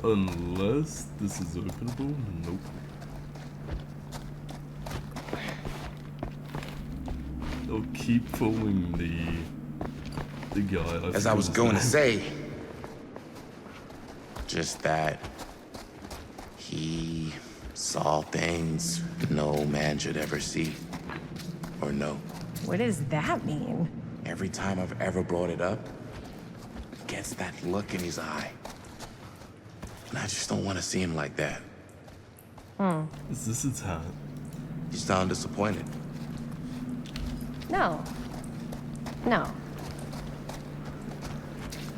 S1: Unless this is openable? Nope. I'll keep following the guy.
S6: As I was going to say, just that he saw things no man should ever see or know.
S2: What does that mean?
S6: Every time I've ever brought it up, he gets that look in his eye. And I just don't want to see him like that.
S1: Is this its hat?
S6: You sound disappointed.
S2: No. No.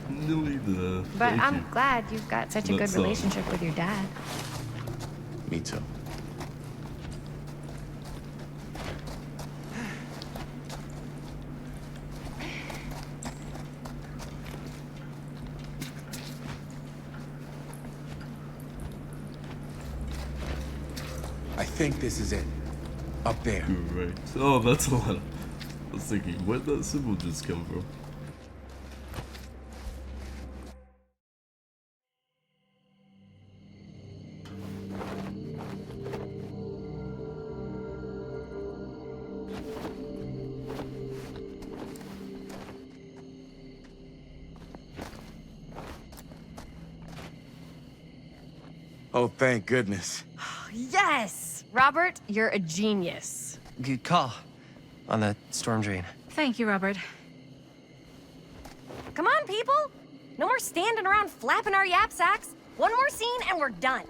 S1: Nearly there.
S2: But
S1: Thank
S2: I'm
S1: you.
S2: glad you've got such a good
S1: That's,
S2: relationship with your dad.
S6: Me too. I think this is it. Up there.
S1: Great. Oh, that's a lot. I was thinking, where'd that symbol just come from?
S6: Oh, thank goodness.
S2: Yes! Robert, you're a genius.
S4: Good call on the storm drain.
S11: Thank you, Robert.
S2: Come on, people! No more standing around flapping our yap sacks. One more scene and we're done.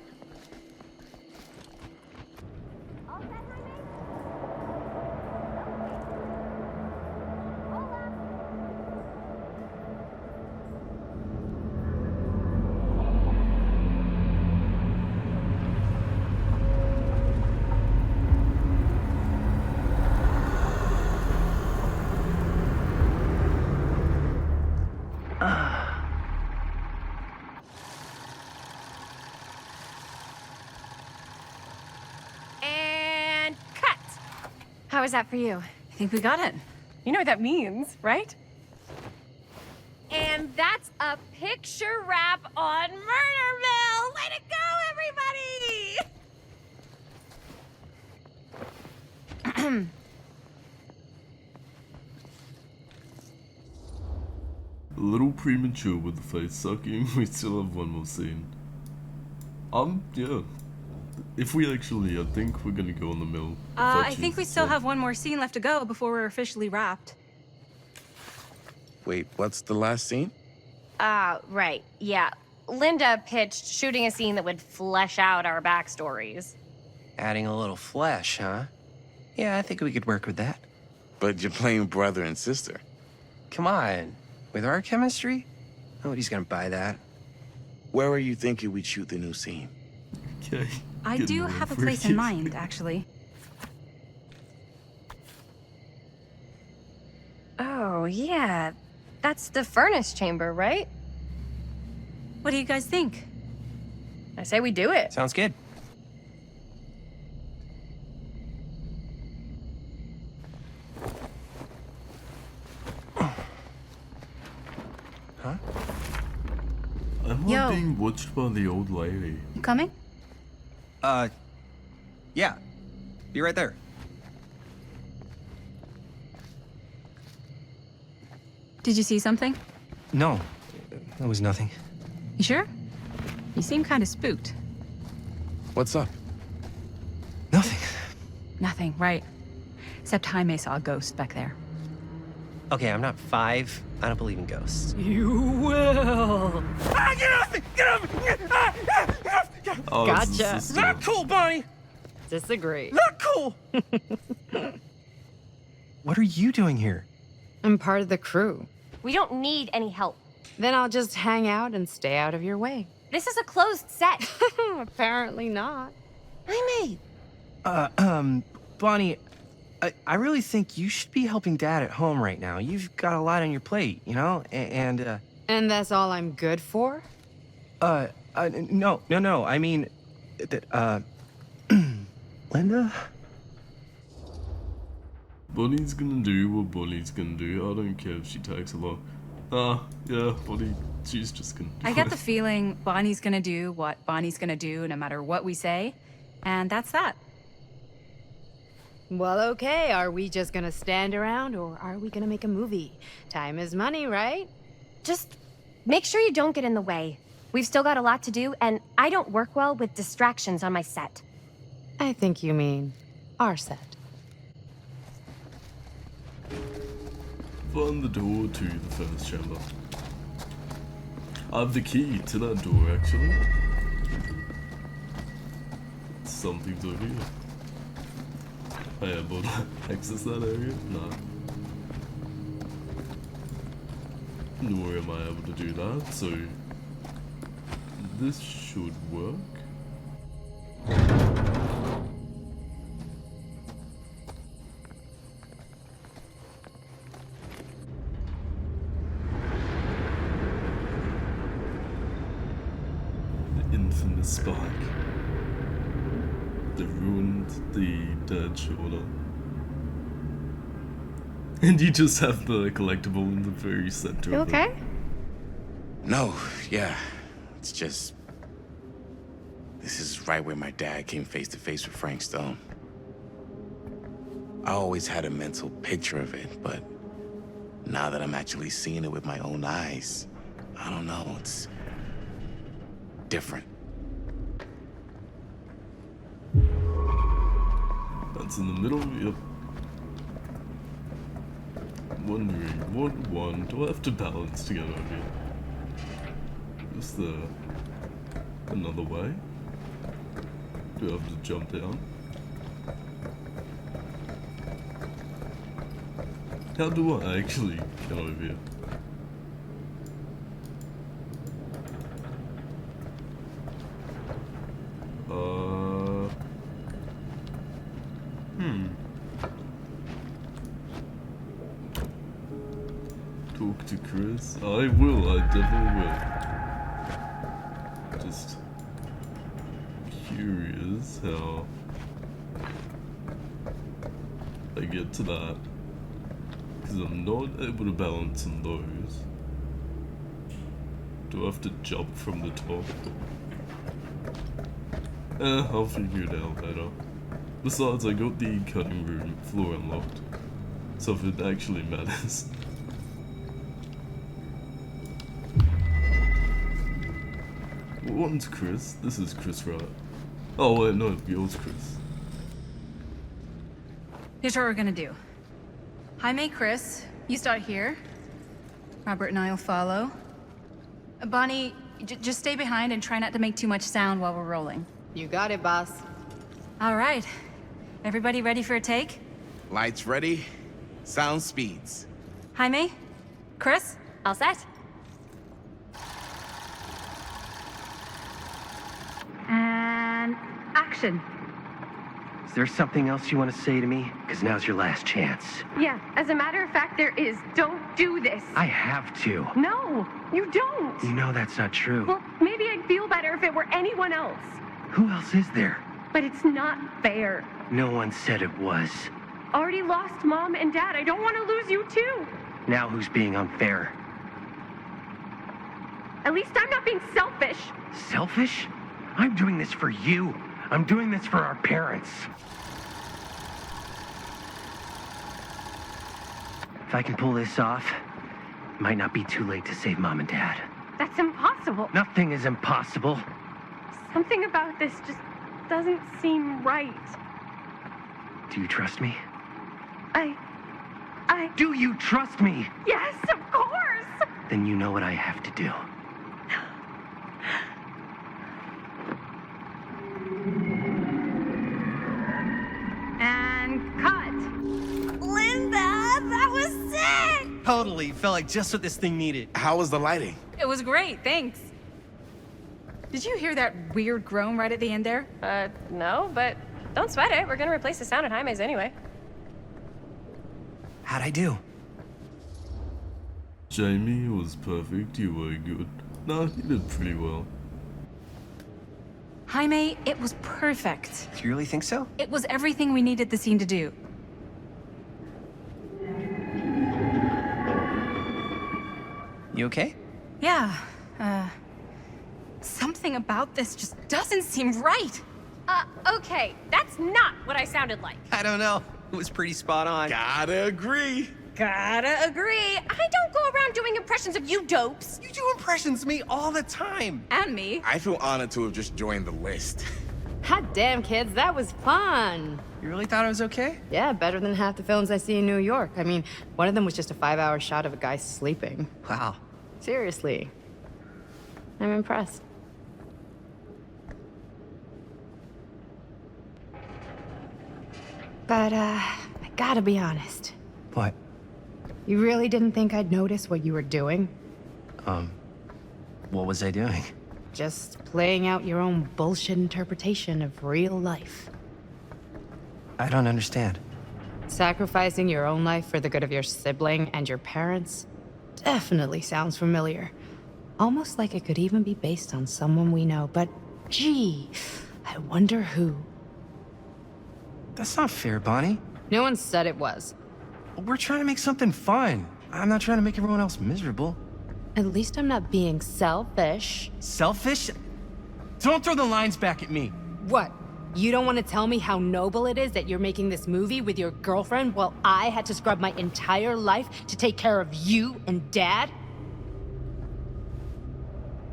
S2: And cut! How was that for you?
S11: I think we got it.
S2: You know what that means, right? And that's a picture wrap on Murderville! Way to go, everybody!
S1: A little premature with the face sucking. We still have one more scene. Yeah. If we actually, I think we're gonna go on the mill.
S13: I think we still have one more scene left to go before we're officially wrapped.
S6: Wait, what's the last scene?
S2: Right. Yeah. Linda pitched shooting a scene that would flesh out our backstories.
S4: Adding a little flesh, huh? Yeah, I think we could work with that.
S6: But you're playing brother and sister.
S4: Come on. With our chemistry? Nobody's gonna buy that.
S6: Where were you thinking we'd shoot the new scene?
S1: Okay.
S13: I do have a place in mind, actually.
S2: Oh, yeah. That's the furnace chamber, right?
S13: What do you guys think?
S2: I say we do it.
S4: Sounds good. Huh?
S1: Am I being watched by the old lady?
S13: You coming?
S4: Yeah. Be right there.
S13: Did you see something?
S4: No, that was nothing.
S13: You sure? You seem kind of spooked.
S6: What's up?
S4: Nothing.
S13: Nothing, right. Except Jaime saw a ghost back there.
S4: Okay, I'm not 5. I don't believe in ghosts.
S13: You will.
S4: Ah, get off me! Get off me! Get off!
S1: Oh,
S2: Gotcha.
S4: Not cool, Bonnie!
S2: Disagree.
S4: Not cool! What are you doing here?
S9: I'm part of the crew.
S2: We don't need any help.
S9: Then I'll just hang out and stay out of your way.
S2: This is a closed set.
S9: Apparently not.
S2: Jaime!
S4: Bonnie, I really think you should be helping Dad at home right now. You've got a lot on your plate, you know? And
S9: that's all I'm good for?
S4: No. I mean, Linda?
S1: Bonnie's gonna do what Bonnie's gonna do. I don't care if she takes a lot. Yeah, Bonnie, she's just gonna do
S13: I get
S1: it.
S13: the feeling Bonnie's gonna do what Bonnie's gonna do no matter what we say. And that's that.
S9: Well, okay. Are we just gonna stand around or are we gonna make a movie? Time is money, right?
S2: Just make sure you don't get in the way. We've still got a lot to do, and I don't work well with distractions on my set.
S9: I think you mean our set.
S1: Find the door to the furnace chamber. I have the key to that door, actually. Something's over here. Am I able to access that area? No. Nor am I able to do that, so this should work. The infamous spark that ruined the dead shoulder. And you just have the collectible in the very center
S2: You
S1: of
S2: okay?
S1: it.
S6: No, yeah. It's just... This is right where my dad came face to face with Frank Stone. I always had a mental picture of it, but now that I'm actually seeing it with my own eyes, I don't know, it's different.
S1: That's in the middle, yep. Wondering, what one do I have to balance to get over here? Is there another way? Do I have to jump down? How do I actually get over here? Talk to Chris? I will, I definitely will. Just curious how I get to that. because I'm not able to balance on those. Do I have to jump from the top? I'll figure it out later. Besides, I got the cutting room floor unlocked, so if it actually matters. One's Chris. This is Chris, right? Oh wait, no, yours Chris.
S13: Here's what we're gonna do. Jaime, Chris, you start here. Robert and I will follow. Bonnie, just stay behind and try not to make too much sound while we're rolling.
S14: You got it, boss.
S13: All right. Everybody ready for a take?
S6: Lights ready, sound speeds.
S13: Jaime? Chris?
S2: All set?
S13: And action.
S4: Is there something else you want to say to me? Because now's your last chance.
S2: Yeah, as a matter of fact, there is. Don't do this.
S4: I have to.
S2: No, you don't.
S4: You know that's not true.
S2: Well, maybe I'd feel better if it were anyone else.
S4: Who else is there?
S2: But it's not fair.
S4: No one said it was.
S2: Already lost Mom and Dad. I don't want to lose you too.
S4: Now who's being unfair?
S2: At least I'm not being selfish.
S4: Selfish? I'm doing this for you. I'm doing this for our parents. If I can pull this off, it might not be too late to save Mom and Dad.
S2: That's impossible.
S4: Nothing is impossible.
S2: Something about this just doesn't seem right.
S4: Do you trust me?
S2: I...
S4: Do you trust me?
S2: Yes, of course!
S4: Then you know what I have to do.
S2: And cut. Linda, that was sick!
S4: Totally. Felt like just what this thing needed.
S6: How was the lighting?
S13: It was great, thanks. Did you hear that weird groan right at the end there?
S2: No, but don't sweat it. We're gonna replace the sound at Jaime's anyway.
S4: How'd I do?
S1: Jamie was perfect, you were good. No, you did pretty well.
S13: Jaime, it was perfect.
S4: Do you really think so?
S13: It was everything we needed the scene to do.
S4: You okay?
S13: Yeah, something about this just doesn't seem right.
S2: Okay, that's not what I sounded like.
S4: I don't know. It was pretty spot on.
S6: Gotta agree.
S2: Gotta agree. I don't go around doing impressions of you dopes.
S4: You do impressions of me all the time.
S13: And me.
S6: I feel honored to have just joined the list.
S14: Hot damn, kids, that was fun.
S4: You really thought it was okay?
S14: Yeah, better than half the films I see in New York. I mean, one of them was just a 5-hour shot of a guy sleeping.
S4: Wow.
S14: Seriously. I'm impressed. But, I gotta be honest.
S4: What?
S14: You really didn't think I'd notice what you were doing?
S4: What was I doing?
S14: Just playing out your own bullshit interpretation of real life.
S4: I don't understand.
S14: Sacrificing your own life for the good of your sibling and your parents definitely sounds familiar. Almost like it could even be based on someone we know, but gee, I wonder who.
S4: That's not fair, Bonnie.
S14: No one said it was.
S4: We're trying to make something fun. I'm not trying to make everyone else miserable.
S14: At least I'm not being selfish.
S4: Selfish? Don't throw the lines back at me.
S14: What? You don't want to tell me how noble it is that you're making this movie with your girlfriend while I had to scrub my entire life to take care of you and Dad?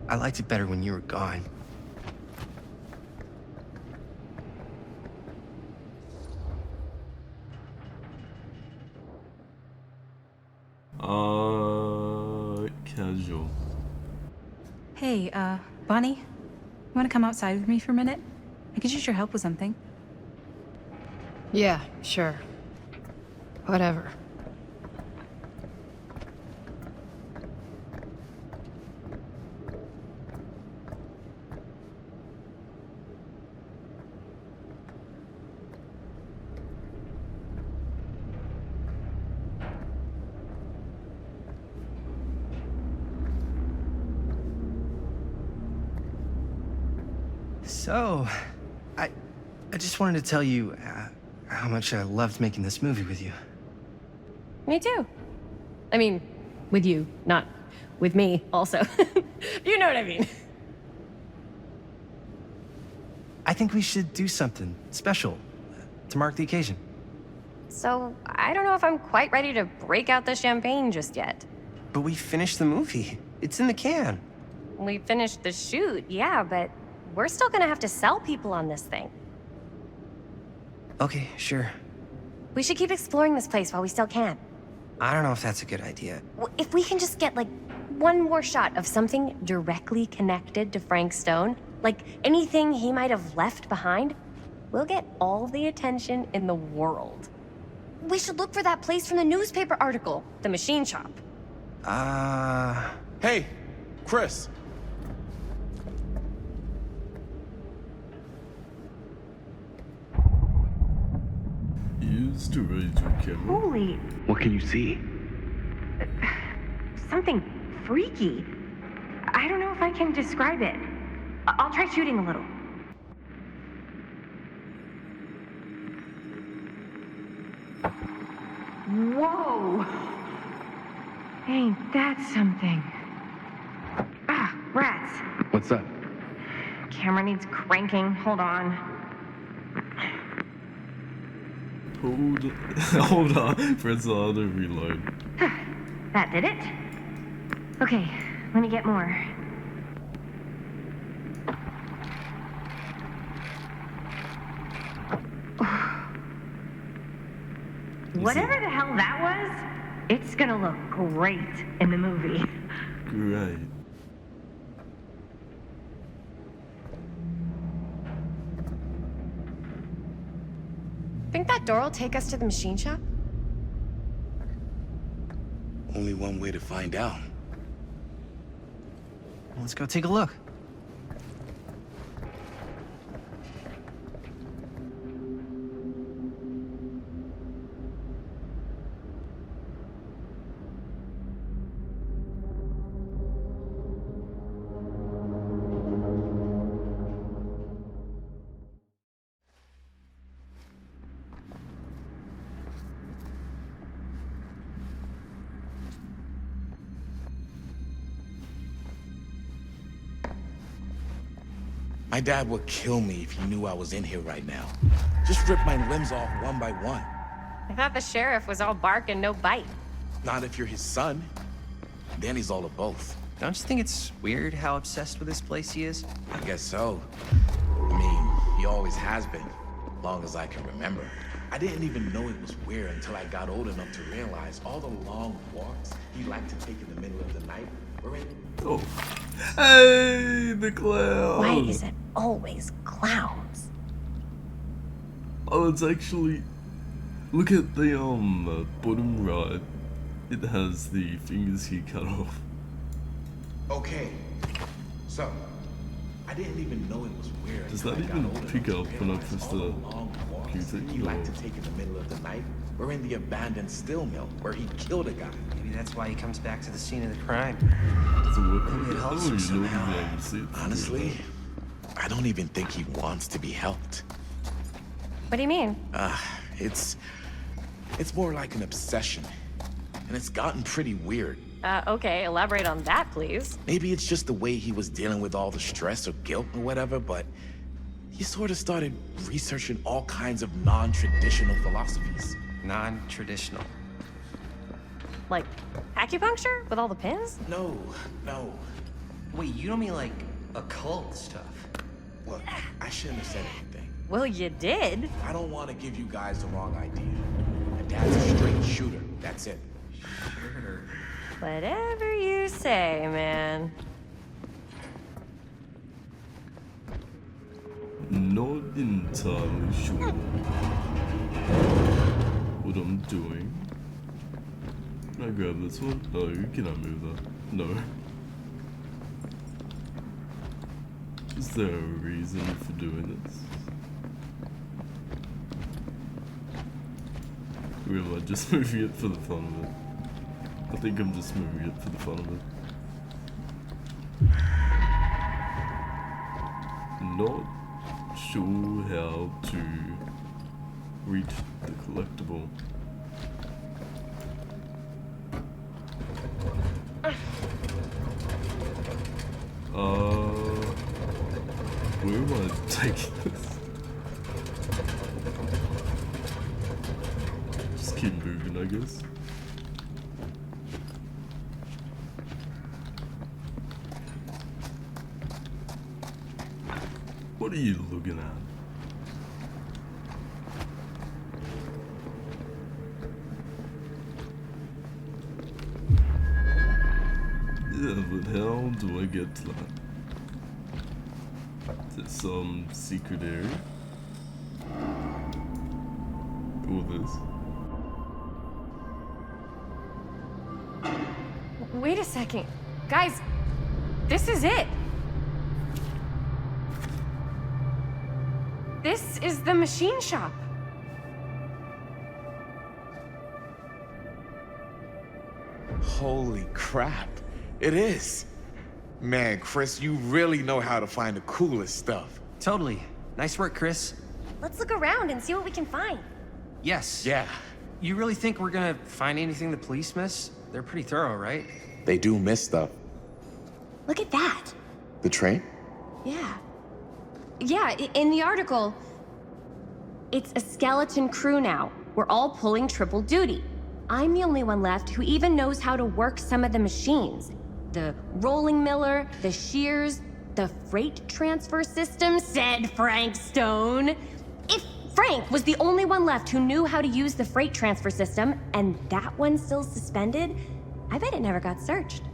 S4: I liked it better when you were gone.
S1: Casual.
S13: Hey, Bonnie, you want to come outside with me for a minute? I could use your help with something.
S14: Yeah, sure. Whatever.
S4: So, I just wanted to tell you how much I loved making this movie with you.
S2: Me too. I mean, with you, not with me, also. You know what I mean.
S4: I think we should do something special to mark the occasion.
S2: So, I don't know if I'm quite ready to break out the champagne just yet.
S4: But we finished the movie. It's in the can.
S2: We finished the shoot, yeah, but we're still gonna have to sell people on this thing.
S4: Okay, sure.
S2: We should keep exploring this place while we still can.
S4: I don't know if that's a good idea.
S2: If we can just get, like, one more shot of something directly connected to Frank Stone, like anything he might have left behind, we'll get all the attention in the world. We should look for that place from the newspaper article, the machine shop.
S6: Hey, Chris.
S1: Use to raise your camera.
S2: Holy,
S12: What can you see?
S9: Something freaky. I don't know if I can describe it. I'll try shooting a little. Whoa! Ain't that something? Ah, rats.
S12: What's up?
S9: Camera needs cranking. Hold on.
S1: Hold on. Press R to reload.
S9: That did it? Okay, let me get more. Whatever the hell that was, it's gonna look great in the movie.
S1: Great.
S2: Think that door will take us to the machine shop?
S6: Only one way to find out.
S4: Let's go take a look.
S6: My dad would kill me if he knew I was in here right now. Just rip my limbs off one by one.
S2: I thought the sheriff was all bark and no bite.
S6: Not if you're his son. Danny's all of both.
S4: Don't you think it's weird how obsessed with this place he is?
S6: I guess so. I mean, he always has been, long as I can remember. I didn't even know it was weird until I got old enough to realize all the long walks he liked to take in the middle of the night were in.
S1: Oh. Hey, the clown.
S2: Why is it always clowns?
S1: Oh, it's actually... Look at the, bottom right. It has the fingers he cut off.
S6: Okay, so I didn't even know it was weird.
S1: Does that even pick up when I press the Q-thing?
S6: He liked to take in the middle of the night. We're in the abandoned steel mill where he killed a guy.
S4: Maybe that's why he comes back to the scene of the crime.
S1: Does it work?
S4: Maybe it helps him somehow.
S6: Honestly, I don't even think he wants to be helped.
S2: What do you mean?
S6: It's more like an obsession. And it's gotten pretty weird.
S2: Okay, elaborate on that, please.
S6: Maybe it's just the way he was dealing with all the stress or guilt or whatever, but he sort of started researching all kinds of non-traditional philosophies.
S4: Non-traditional?
S2: Like acupuncture with all the pins?
S6: No.
S4: Wait, you don't mean like occult stuff?
S6: Look, I shouldn't have said anything.
S2: Well, you did.
S6: I don't want to give you guys the wrong idea. My dad's a straight shooter, that's it.
S4: Sure.
S2: Whatever you say, man.
S1: Not entirely sure what I'm doing. Can I grab this one? No, can I move that? No. Is there a reason for doing this? Or am I just moving it for the fun of it? I think I'm just moving it for the fun of it. Not sure how to reach the collectible. ridiculous. Just keep moving, I guess. What are you looking at? Yeah, but how do I get to that? Is it some secret area? Or this?
S2: Wait a second. Guys, this is it. This is the machine shop.
S6: Holy crap. It is. Man, Chris, you really know how to find the coolest stuff.
S4: Totally. Nice work, Chris.
S2: Let's look around and see what we can find.
S4: Yes.
S6: Yeah.
S4: You really think we're gonna find anything the police miss? They're pretty thorough, right?
S6: They do miss stuff.
S2: Look at that.
S6: The train?
S2: Yeah. Yeah, in the article, it's a skeleton crew now. We're all pulling triple duty. I'm the only one left who even knows how to work some of the machines. The rolling miller, the shears, the freight transfer system, said Frank Stone. If Frank was the only one left who knew how to use the freight transfer system, and that one's still suspended, I bet it never got searched.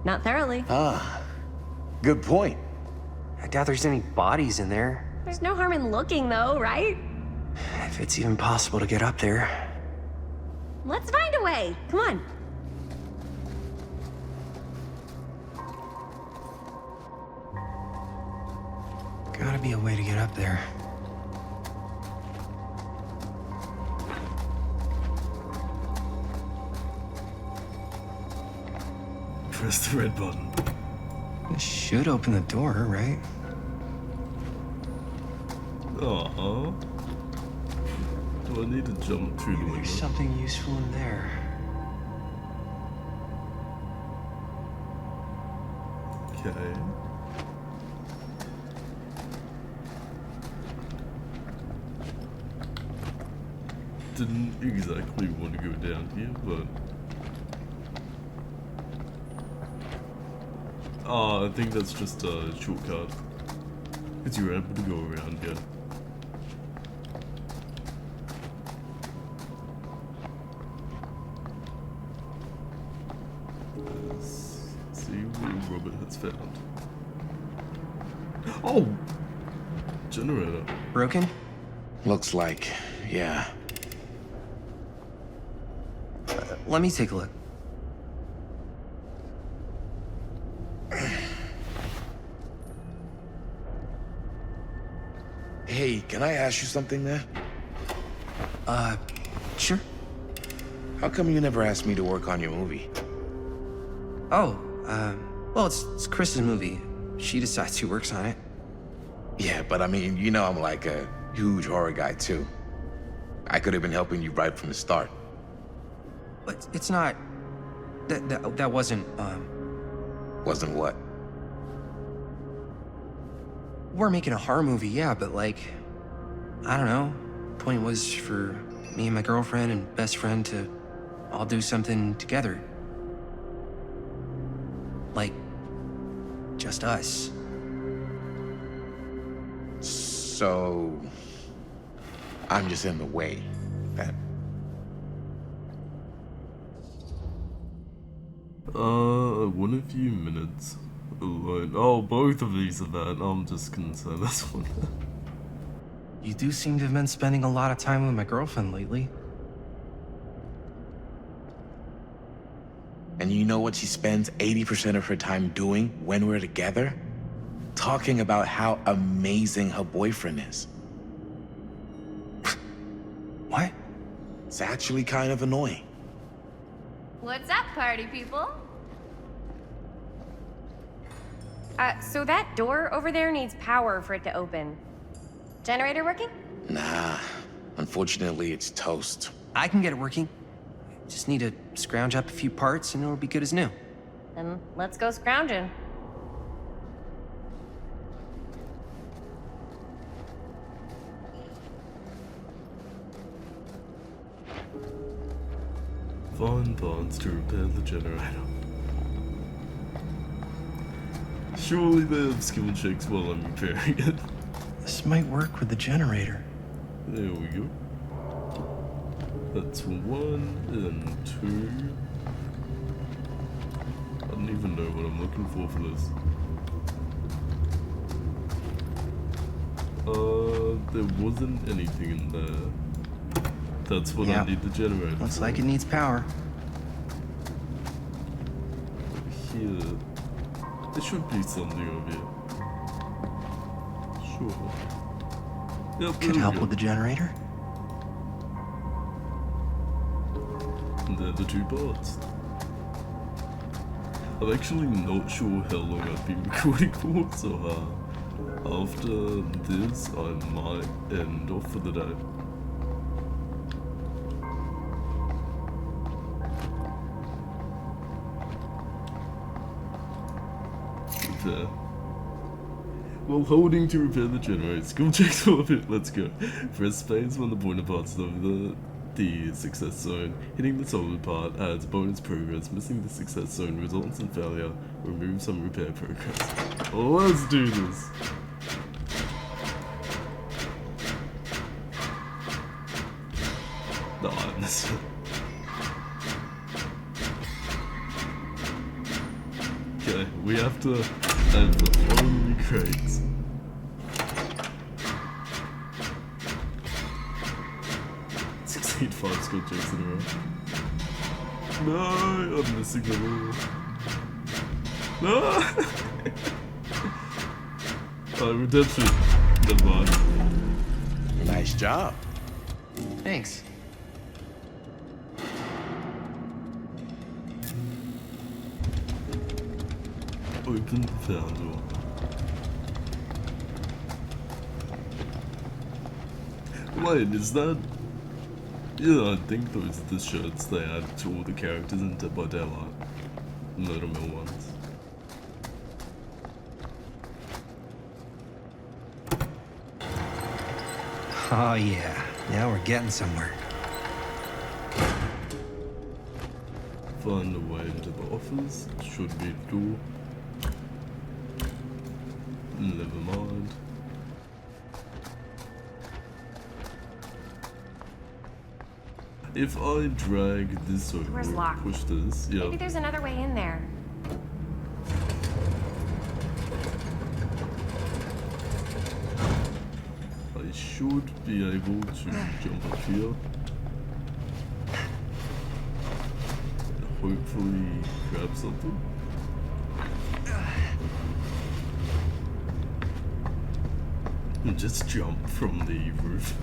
S2: Not thoroughly.
S6: Ah, good point.
S4: I doubt there's any bodies in there.
S2: There's no harm in looking, though, right?
S4: If it's even possible to get up there.
S2: Let's find a way. Come on.
S4: Gotta be a way to get up there.
S1: Press the red button.
S4: This should open the door, right?
S1: Aww. Do I need to jump through the window?
S4: There's something useful in there.
S1: Okay. Didn't exactly want to go down here, but... I think that's just a shortcut. Because you're able to go around, yeah. Let's see what Robert has found. Oh! Generator.
S4: Broken?
S6: Looks like, yeah.
S4: Let me take a look.
S6: Hey, can I ask you something there?
S4: Sure.
S6: How come you never asked me to work on your movie?
S4: Oh, well, it's Chris's movie. She decides who works on it.
S6: Yeah, but I mean, you know I'm like a huge horror guy too. I could have been helping you right from the start.
S4: But it's not... That wasn't,
S6: Wasn't what?
S4: We're making a horror movie, yeah, but like... I don't know. Point was for me and my girlfriend and best friend to all do something together. Like... just us.
S6: So... I'm just in the way, then.
S1: One a few minutes alone. Oh, both of these are that. I'm just gonna say this one.
S4: You do seem to have been spending a lot of time with my girlfriend lately.
S6: And you know what she spends 80% of her time doing when we're together? Talking about how amazing her boyfriend is.
S4: What?
S6: It's actually kind of annoying.
S2: What's up, party people? So that door over there needs power for it to open. Generator working?
S6: Nah, unfortunately it's toast.
S4: I can get it working. Just need to scrounge up a few parts and it'll be good as new.
S2: Then let's go scrounging.
S1: Find parts to repair the generator. Surely they have skill checks while I'm repairing it.
S12: This might work with the generator.
S1: There we go. That's 1 and 2. I don't even know what I'm looking for this. There wasn't anything in there. That's what I need the generator.
S12: Looks like it needs power.
S1: Here. There should be something over here. Sure. Yep,
S12: Could help with the generator.
S1: And they're the 2 parts. I'm actually not sure how long I've been recording for, so after this I might end off for the day. Repair. While holding to repair the generator, skill checks all of it. Let's go. Press space when the pointer part's over the success zone. Hitting the solid part adds bonus progress. Missing the success zone results in failure. Remove some repair progress. Let's do this. No, I missed it. Okay, we have to add the only crates. Succeed 5 skill checks in a row. No, I'm missing them all. No! Redemption. Never mind.
S6: Nice job.
S4: Thanks.
S1: Open the fan door. Wait, is that... Yeah, I think those are the shirts they add to all the characters in Dead by Daylight. Notable ones.
S12: Oh yeah, now we're getting somewhere.
S1: Find a way to the office. Should be a door. Never mind. If I drag this over,
S2: Door's locked.
S1: push this, yeah.
S2: Maybe there's another way in there.
S1: I should be able to jump up here. Hopefully grab something. And just jump from the roof.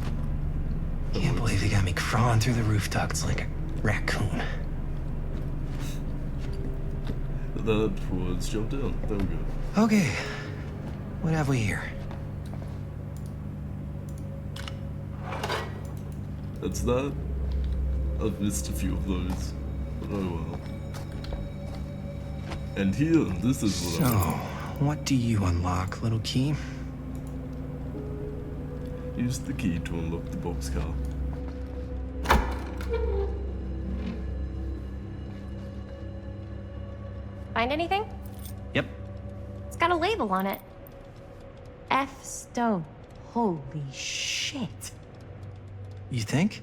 S12: Can't believe they got me crawling through the roof ducts like a raccoon.
S1: That was jump down. There we go.
S12: Okay, what have we here?
S1: That's that. I've missed a few of those, but oh well. And here, this is what
S12: So, what do you unlock, little key?
S1: Use the key to unlock the boxcar.
S2: Find anything?
S12: Yep.
S2: It's got a label on it. F. Stone. Holy shit.
S12: You think?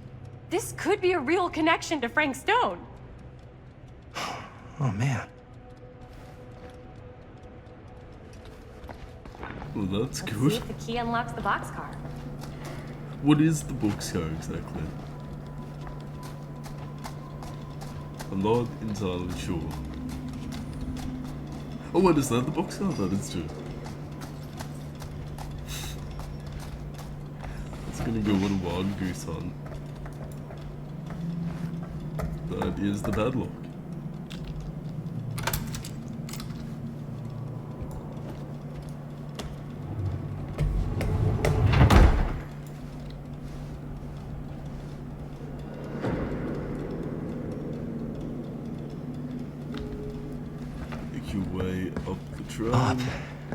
S2: This could be a real connection to Frank Stone.
S12: Oh man.
S1: Well, that's
S2: Let's
S1: good.
S2: see if the key unlocks the boxcar.
S1: What is the boxcar exactly? I'm not entirely sure. Oh, what is that? The boxcar? That is too. It's gonna go on a wild goose hunt. That is the padlock. Make your way up the train.
S12: Up.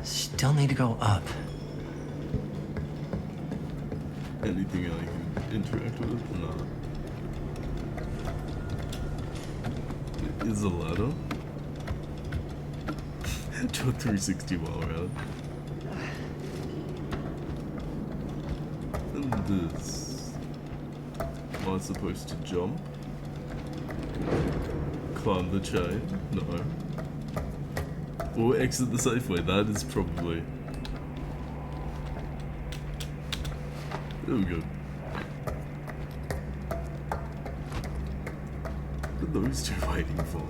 S12: Still need to go up.
S1: Anything I can interact with? No. is a ladder. Do a 360 while around. And this. Am I supposed to jump? Climb the chain? No. Or exit the Safeway, that is probably... There we go. What are those two waiting for?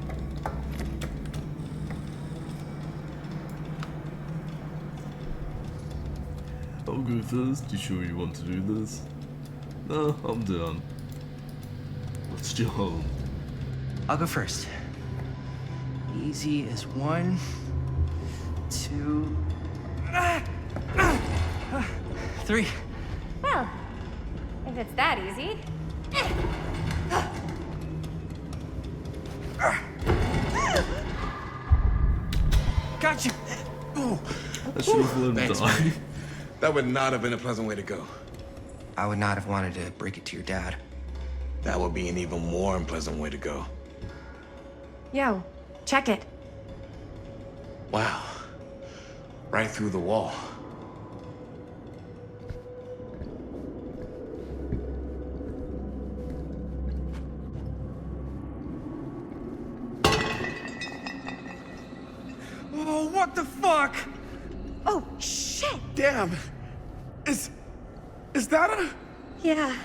S1: I'll go first. You sure you want to do this? No, I'm down. Let's jump.
S4: I'll go first. Easy as 1, 2, 3.
S2: Well, if it's that easy.
S4: Got you.
S6: Oh,
S1: I should have let him
S6: thanks,
S1: die.
S6: man. That would not have been a pleasant way to go.
S4: I would not have wanted to break it to your dad.
S6: That would be an even more unpleasant way to go.
S2: Yo, check it.
S6: Wow. Right through the wall.
S4: Oh, what the fuck?
S2: Oh, shit!
S6: Damn! Is that a...
S2: Yeah.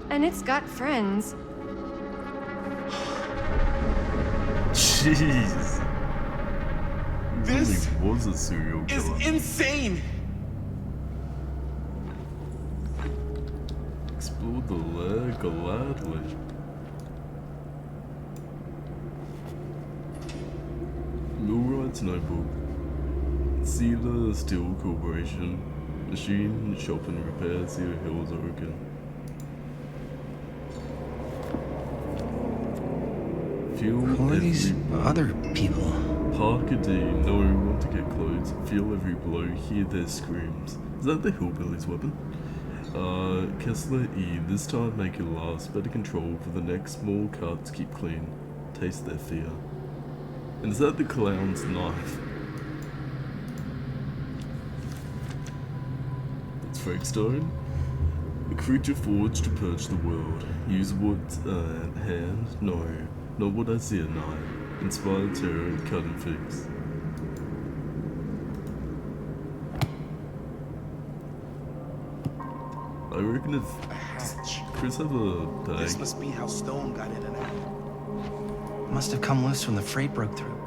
S2: And it's got friends.
S1: Jeez.
S6: This
S1: really was a serial
S6: is
S1: killer.
S6: insane!
S1: Explode the leg gladly. Millwright's Notebook. Cedar Steel Corporation. Machine Shop and Repair, Cedar Hills, Oregon. Feel
S4: Who are these
S1: every blow.
S4: other people?
S1: Parker D, no one to get close. Feel every blow, hear their screams. Is that the hillbilly's weapon? Kessler E, this time make it last. Better control for the next small cuts, keep clean. Taste their fear. And is that the clown's knife? It's Freakstone. A creature forged to purge the world. Use what hand? No. Not what I see at night. Inspired terror, cut and fix. I reckon if... Does Chris have a bag?
S6: This must be how Stone got in and out.
S4: Must have come loose when the freight broke through.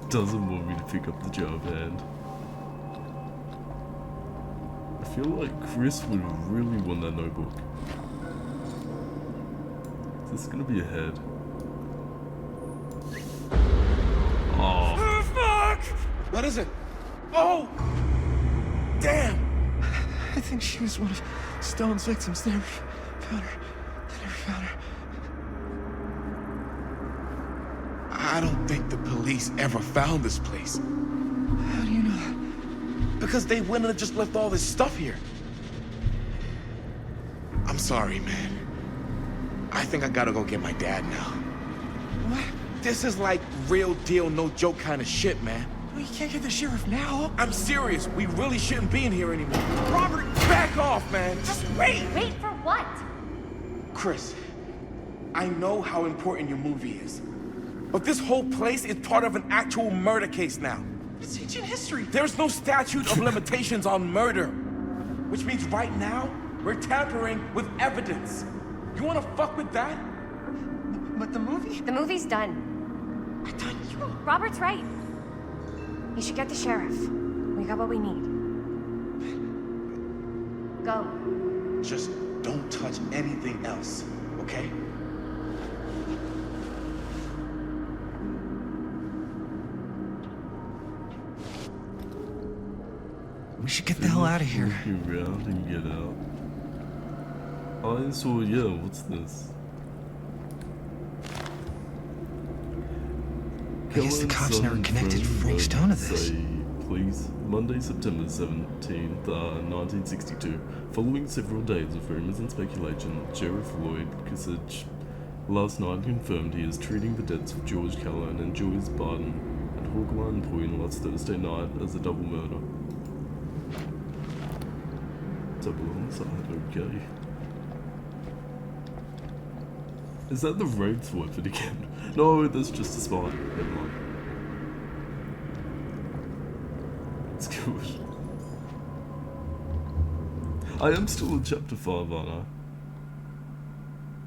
S1: Doesn't want me to pick up the jar of hand. I feel like Chris would really want that notebook. Is this gonna be a head? Oh.
S6: Fuck! What is it? Oh! Damn!
S12: I think she was one of Stone's victims. They never found her.
S6: I don't think the police ever found this place.
S12: How do you know that?
S6: Because they wouldn't have just left all this stuff here. I'm sorry, man. I think I gotta go get my dad now.
S12: What?
S6: This is like real deal, no joke kind of shit, man.
S12: Well, you can't get the sheriff now.
S6: I'm serious. We really shouldn't be in here anymore. Robert, back off, man. Just wait.
S2: Wait for what?
S6: Chris, I know how important your movie is. But this whole place is part of an actual murder case now.
S12: It's ancient history.
S6: There's no statute of limitations on murder. Which means right now, we're tampering with evidence. You wanna fuck with that?
S12: But the movie?
S2: The movie's done.
S12: I thought you...
S2: Robert's right. You should get the sheriff. We got what we need. Go.
S6: Just don't touch anything else, okay?
S4: We should get the hell out of here.
S1: Walking around and get out. I saw, yeah, what's this?
S4: I guess the cops never connected Frank Stone to this.
S1: Please. Monday, September 17th, 1962. Following several days of rumors and speculation, Sheriff Lloyd Kisich Last night confirmed he is treating the deaths of George Callan and Joyce Barton at Hawkline Point last Thursday night as a double murder. Double homicide, okay. Is that the Wraith's weapon again? No, that's just a spot. Never mind. It's good. I am still in chapter 5, aren't I?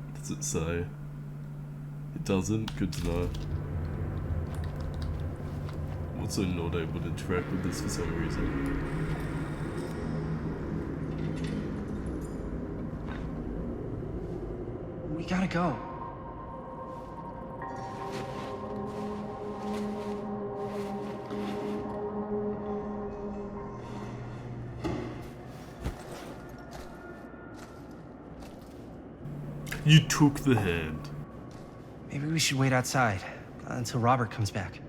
S1: What does it say? It doesn't? Good to know. I'm also not able to interact with this for some reason.
S4: We gotta go.
S1: You took the hand.
S4: Maybe we should wait outside until Robert comes back.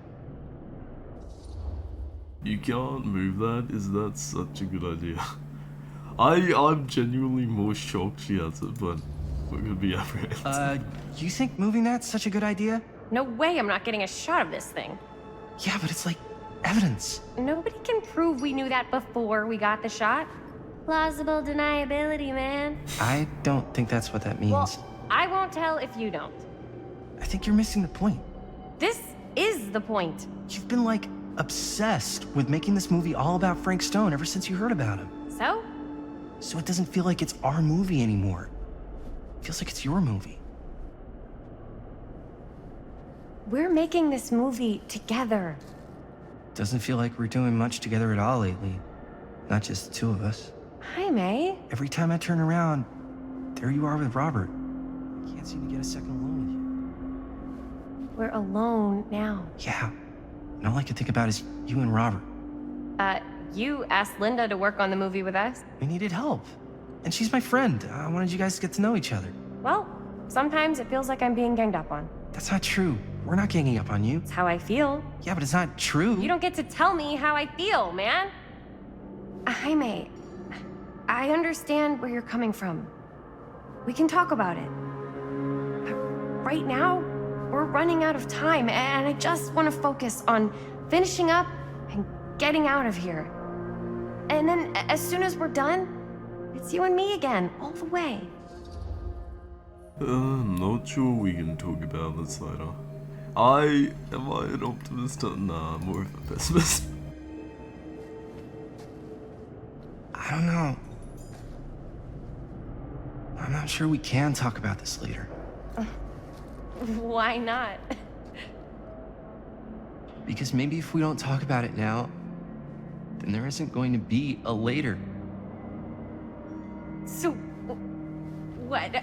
S1: You can't move that? Is that such a good idea? I'm genuinely more shocked she has it, but we're gonna be apprehensive.
S4: You think moving that's such a good idea?
S2: No way I'm not getting a shot of this thing.
S4: Yeah, but it's like evidence.
S2: Nobody can prove we knew that before we got the shot. Plausible deniability, man.
S4: I don't think that's what that means.
S2: Well, I won't tell if you don't.
S4: I think you're missing the point.
S2: This is the point.
S4: You've been like obsessed with making this movie all about Frank Stone ever since you heard about him.
S2: So?
S4: So it doesn't feel like it's our movie anymore. It feels like it's your movie.
S2: We're making this movie together.
S4: Doesn't feel like we're doing much together at all lately. Not just the two of us.
S2: Hi, May.
S4: Every time I turn around, there you are with Robert. I can't seem to get a second alone with you.
S2: We're alone now.
S4: Yeah. And all I can think about is you and Robert.
S2: You asked Linda to work on the movie with us?
S4: We needed help. And she's my friend. I wanted you guys to get to know each other.
S2: Well, sometimes it feels like I'm being ganged up on.
S4: That's not true. We're not ganging up on you.
S2: It's how I feel.
S4: Yeah, but it's not true.
S2: You don't get to tell me how I feel, man. Jaime, I understand where you're coming from. We can talk about it. But right now, we're running out of time, and I just want to focus on finishing up and getting out of here. And then, as soon as we're done, it's you and me again, all the way.
S1: I'm not sure we can talk about this later. Am I an optimist? Nah, I'm more of a pessimist.
S4: I don't know. I'm not sure we can talk about this later.
S2: Why not?
S4: Because maybe if we don't talk about it now, then there isn't going to be a later.
S2: So, what?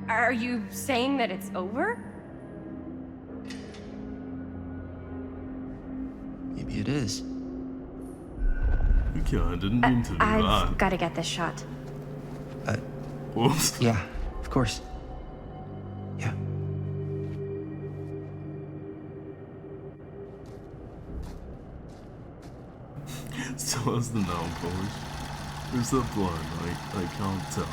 S2: Are you saying that it's over?
S4: Maybe it is.
S1: Okay, I didn't mean to do
S2: I've
S1: that.
S2: got to get this shot.
S1: Whoops.
S4: Yeah, of course. Yeah.
S1: Still has the nail polish. Who's that blind? I can't tell.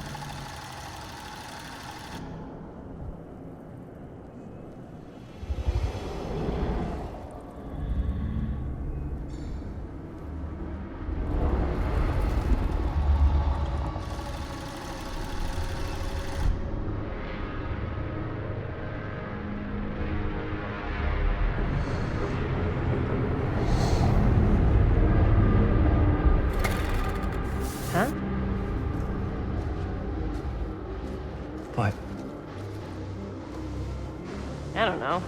S2: Huh?
S4: What?
S2: I don't know.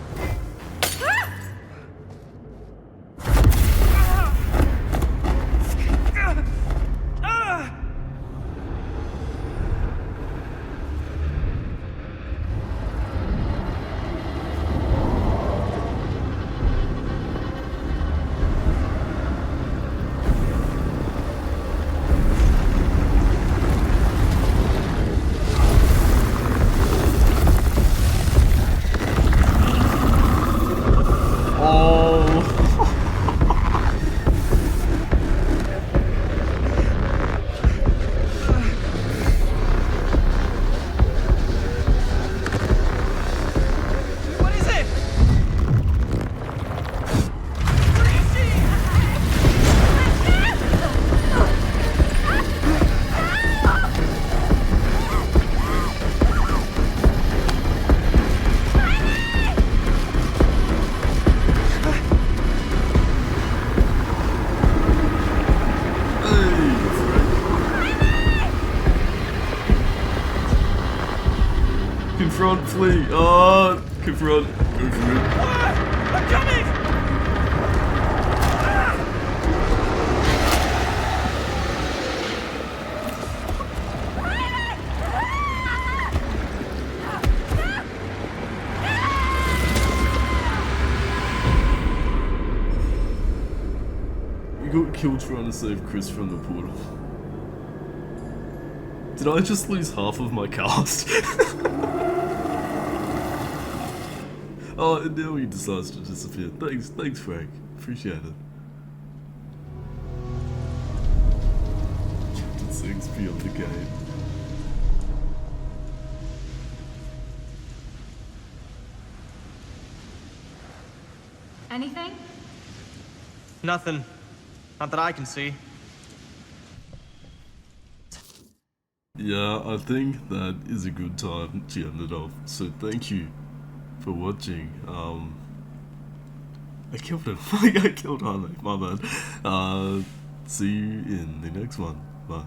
S1: Confront, flee. Oh, confront. Go for it.
S15: I'm coming!
S1: You got killed trying to save Chris from the portal. Did I just lose half of my cast? Oh, and now he decides to disappear. Thanks, Frank. Appreciate it. Chapter 6 Beyond the Game.
S13: Anything?
S10: Nothing. Not that I can see.
S1: Yeah, I think that is a good time to end it off. So thank you for watching. I killed him. I killed Harley. My bad. See you in the next one. Bye.